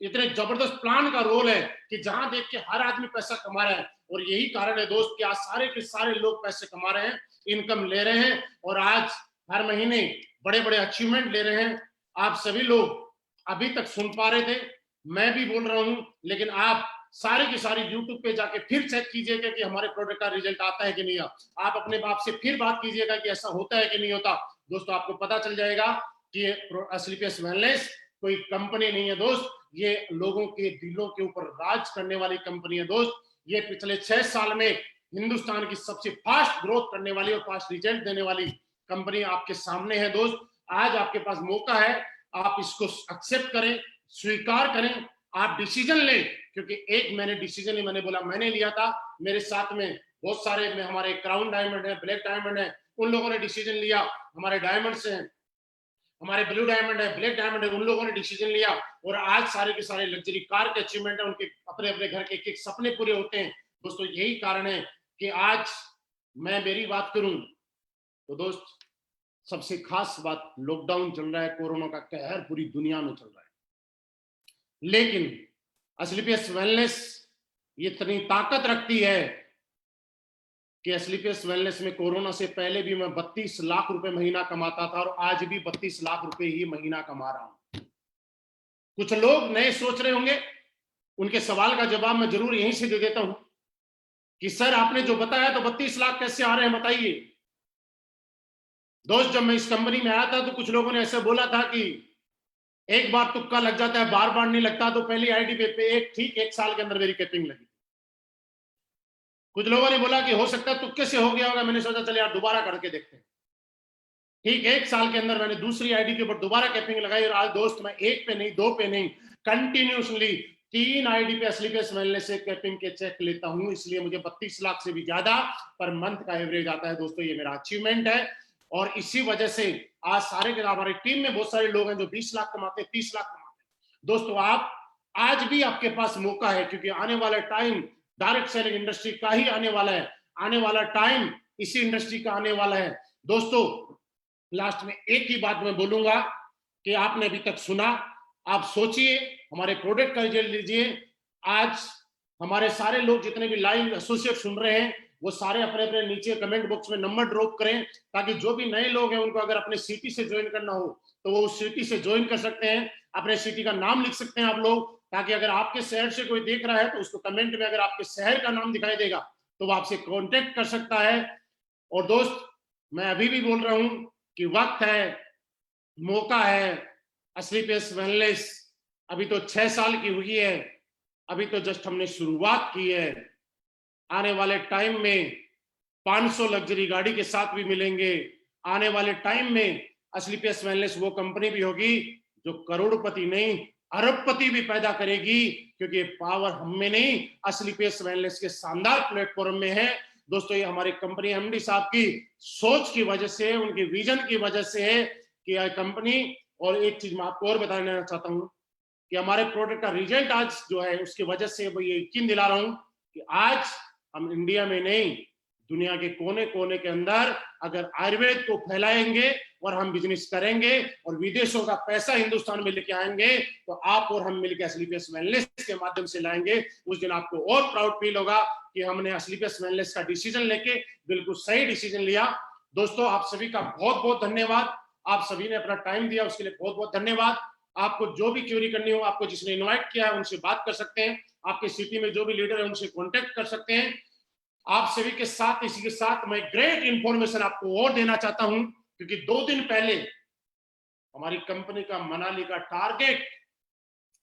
इतने जबरदस्त प्लान का रोल है कि जहां देख के हर आदमी पैसा कमा रहा है। और यही कारण है दोस्त कि आज सारे के सारे लोग पैसे कमा रहे हैं, इनकम ले रहे हैं, और आज हर महीने बड़े बड़े अचीवमेंट ले रहे हैं। आप सभी लोग अभी तक सुन पा रहे थे, मैं भी बोल रहा हूं, लेकिन आप सारी की सारी यूट्यूब पे जाके फिर चेक कीजिएगा कि हमारे प्रोडक्ट का रिजल्ट आता है कि नहीं। आप अपने बाप से फिर बात कीजिएगा कि ऐसा होता है कि नहीं होता। दोस्तों, आपको पता चल जाएगा कि असलीपेस वेलनेस कोई कंपनी नहीं है दोस्त, ये लोगों के दिलों के ऊपर राज करने वाली कंपनी है दोस्त। ये पिछले 6 साल में हिंदुस्तान की सबसे फास्ट ग्रोथ करने वाली और फास्ट रिजल्ट देने वाली कंपनी आपके सामने है दोस्त। आज आपके पास मौका है, आप इसको एक्सेप्ट करें, स्वीकार करें, आप डिसीजन लें। क्योंकि एक मैंने डिसीजन ही, मैंने बोला, मैंने लिया था, मेरे साथ में बहुत सारे में हमारे क्राउन डायमंड है, ब्लैक डायमंड है, उन लोगों ने डिसीजन लिया। हमारे डायमंड्स हैं, हमारे ब्लू डायमंड है, ब्लैक डायमंड है, उन लोगों ने डिसीजन लिया। और आज सारे के सारे लग्जरी कार के अचीवमेंट है, उनके अपने अपने घर के एक सपने पूरे होते हैं दोस्तों। यही कारण है कि आज मैं मेरी बात करूं तो दोस्त, सबसे खास बात, लॉकडाउन चल रहा है, कोरोना का कहर पूरी दुनिया में चल रहा है, लेकिन असलीपेस वेलनेस इतनी ताकत रखती है कि असलीपेस वेलनेस में कोरोना से पहले भी मैं 32 लाख रुपए महीना कमाता था, और आज भी 32 लाख रुपए ही महीना कमा रहा हूं। कुछ लोग नए सोच रहे होंगे, उनके सवाल का जवाब मैं जरूर यहीं से दे देता हूं कि सर, आपने जो बताया तो 32 लाख कैसे आ रहे हैं, बताइए। दोस्त, जब मैं इस कंपनी में आया था तो कुछ लोगों ने ऐसे बोला था कि एक बार तुक्का लग जाता है, बार बार नहीं लगता। तो पहली आईडी पे ठीक 1 साल के अंदर मेरी कैपिंग लगी। कुछ लोगों ने बोला कि हो सकता है तुक्के से हो गया होगा। मैंने सोचा चले यार दोबारा करके देखते हैं। ठीक 1 साल के अंदर मैंने दूसरी आईडी के ऊपर दोबारा कैपिंग लगाई, और आज दोस्त मैं 1 पे नहीं, 2 पे नहीं, कंटिन्यूसली 3 आईडी पे असलीपेस वेलनेस से कैपिंग के चेक लेता हूं। इसलिए मुझे 32 लाख से भी ज्यादा पर मंथ का एवरेज आता है दोस्तों। ये मेरा अचीवमेंट है, और इसी वजह से आज सारे के हमारी टीम में बहुत सारे लोग हैं जो 20 लाख कमाते हैं, 30 लाख कमाते हैं। दोस्तों, आप आज भी आपके पास मौका है, क्योंकि आने वाला टाइम डायरेक्ट सेलिंग इंडस्ट्री का ही आने वाला है। आने वाला टाइम इसी इंडस्ट्री का आने वाला है दोस्तों। लास्ट में एक ही बात मैं बोलूंगा कि आपने अभी तक सुना, आप सोचिए, हमारे प्रोडक्ट का रिजल्ट लीजिए। आज हमारे सारे लोग जितने भी लाइव एसोसिएट सुन रहे हैं वो सारे अपने अपने नीचे कमेंट बॉक्स में नंबर ड्रॉप करें, ताकि जो भी नए लोग हैं उनको अगर अपने सिटी से ज्वाइन करना हो तो वो उस सिटी से ज्वाइन कर सकते हैं। अपने सिटी का नाम लिख सकते हैं आप लोग, ताकि अगर आपके शहर से कोई देख रहा है तो उसको कमेंट में अगर आपके शहर का नाम दिखाई देगा तो वो आपसे कांटेक्ट कर सकता है। और दोस्त, मैं अभी भी बोल रहा हूं कि वक्त है, मौका है। असली पेस वेलनेस अभी तो 6 साल की हुई है, अभी तो जस्ट हमने शुरुआत की है। आने वाले टाइम में 500 लग्जरी गाड़ी के साथ भी मिलेंगे। आने वाले टाइम में असली पेस वेलनेस वो कंपनी भी होगी जो करोड़पति नहीं अरबपति भी पैदा करेगी, क्योंकि पावर हम में नहीं, असली पेस वेलनेस के शानदार प्लेटफॉर्म में है। दोस्तों, ये हमारी कंपनी एमडी साहब की सोच की वजह से, उनके विजन की वजह से है कि यह कंपनी। और एक चीज मैं आपको और बताना चाहता हूं कि हमारे प्रोडक्ट का रिजल्ट आज जो है उसकी वजह से मैं ये यकीन दिला रहा हूं कि आज हम इंडिया में नहीं, दुनिया के कोने कोने के अंदर अगर आयुर्वेद को फैलाएंगे और हम बिजनेस करेंगे और विदेशों का पैसा हिंदुस्तान में लेके आएंगे तो आप और हम मिलकर असली पेस वेलनेस के माध्यम से लाएंगे। उस दिन आपको और प्राउड फील होगा कि हमने असली पेस वेलनेस का डिसीजन लेके बिल्कुल सही डिसीजन लिया। दोस्तों, आप सभी का बहुत बहुत धन्यवाद। आप सभी ने अपना टाइम दिया, उसके लिए बहुत बहुत धन्यवाद। आपको जो भी क्वेरी करनी हो, आपको जिसने इन्वाइट किया है उनसे बात कर सकते हैं। आपके सिटी में जो भी लीडर है उनसे कांटेक्ट कर सकते हैं। आप सभी के साथ, इसी के साथ मैं ग्रेट इंफॉर्मेशन आपको और देना चाहता हूं, क्योंकि 2 दिन पहले हमारी कंपनी का मनाली का टारगेट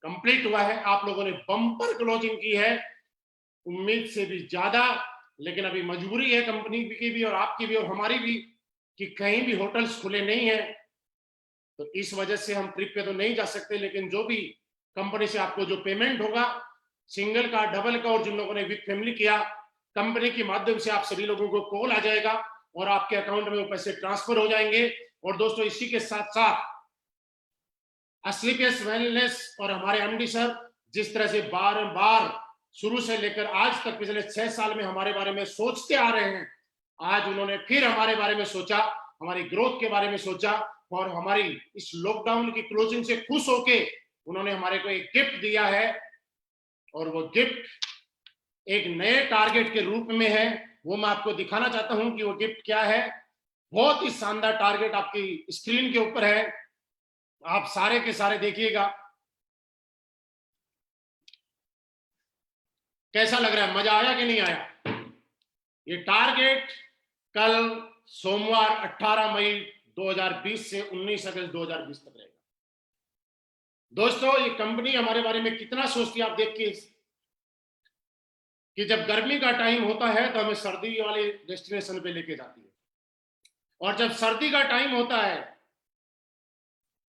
कंप्लीट हुआ है। आप लोगों ने बम्पर क्लोजिंग की है, उम्मीद से भी ज्यादा। लेकिन अभी मजबूरी है कंपनी की भी और आपकी भी और हमारी भी कि कहीं भी होटल्स खुले नहीं है, तो इस वजह से हम ट्रिप पे तो नहीं जा सकते। लेकिन जो भी कंपनी से आपको जो पेमेंट होगा, सिंगल का, डबल का, और जिन लोगों ने विद फैमिली किया, कंपनी के माध्यम से आप सभी लोगों को कॉल आ जाएगा और आपके अकाउंट में वो पैसे ट्रांसफर हो जाएंगे। और दोस्तों, इसी के साथ साथ असली पेस वेलनेस और हमारे एमडी सर जिस तरह से बार बार शुरू से लेकर आज तक पिछले 6 साल में हमारे बारे में सोचते आ रहे हैं, आज उन्होंने फिर हमारे बारे में सोचा, हमारी ग्रोथ के बारे में सोचा और हमारी इस लॉकडाउन की क्लोजिंग से खुश होके उन्होंने हमारे को एक गिफ्ट दिया है। और वो गिफ्ट एक नए टारगेट के रूप में है। वो मैं आपको दिखाना चाहता हूं कि वो गिफ्ट क्या है। बहुत ही शानदार टारगेट आपकी स्क्रीन के ऊपर है, आप सारे के सारे देखिएगा। कैसा लग रहा है, मजा आया कि नहीं आया? ये टारगेट कल सोमवार 18 मई 2020 से 19 अगस्त 2020 तक रहेगा। दोस्तों, ये कंपनी हमारे बारे में कितना सोचती है आप देखिए कि जब गर्मी का टाइम होता है तो हमें सर्दी वाले डेस्टिनेशन पे लेके जाती है, और जब सर्दी का टाइम होता है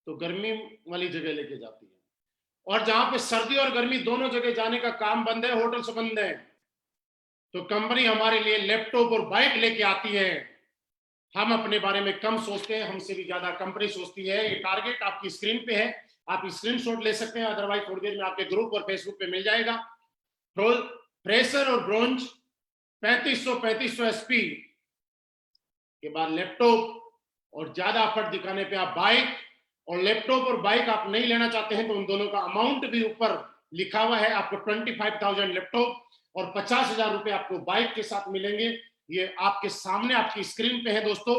तो गर्मी वाली जगह लेके जाती है। और जहां पे सर्दी और गर्मी दोनों जगह जाने का काम बंद है, होटल से बंद है, तो कंपनी हमारे लिए लैपटॉप और बाइक लेके आती है। हम अपने बारे में कम सोचते हैं, हमसे भी ज्यादा कंपनी सोचती है। ये टारगेट आपकी स्क्रीन पे है, आप स्क्रीनशॉट ले सकते हैं, अदरवाइज थोड़ी देर में आपके ग्रुप और फेसबुक पे मिल जाएगा। प्रेशर और ब्रोंज 3500 एसपी के बाद लैपटॉप, और ज्यादा एफर्ट दिखाने पे आप बाइक, और लैपटॉप और बाइक आप नहीं लेना चाहते हैं तो उन दोनों का अमाउंट भी ऊपर लिखा हुआ है। आपको 25,000 लैपटॉप और 50,000 रुपए आपको बाइक के साथ मिलेंगे। ये आपके सामने आपकी स्क्रीन पे है दोस्तों,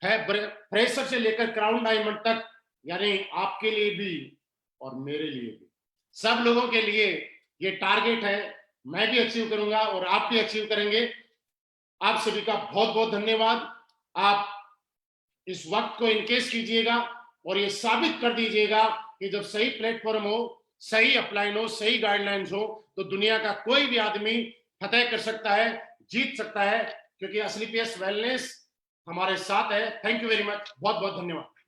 है प्रेशर से लेकर क्राउन डायमंड तक, यानी आपके लिए भी और मेरे लिए भी, सब लोगों के लिए ये टारगेट है। मैं भी अचीव करूंगा और आप भी अचीव करेंगे। आप सभी का बहुत बहुत धन्यवाद। आप इस वक्त को इनकेस कीजिएगा और ये साबित कर दीजिएगा कि जब सही प्लेटफॉर्म हो, सही अपलाइन हो, सही गाइडलाइंस हो, तो दुनिया का कोई भी आदमी फतेह कर सकता है, जीत सकता है, क्योंकि असली पेस वेलनेस हमारे साथ है। थैंक यू वेरी मच, बहुत बहुत धन्यवाद।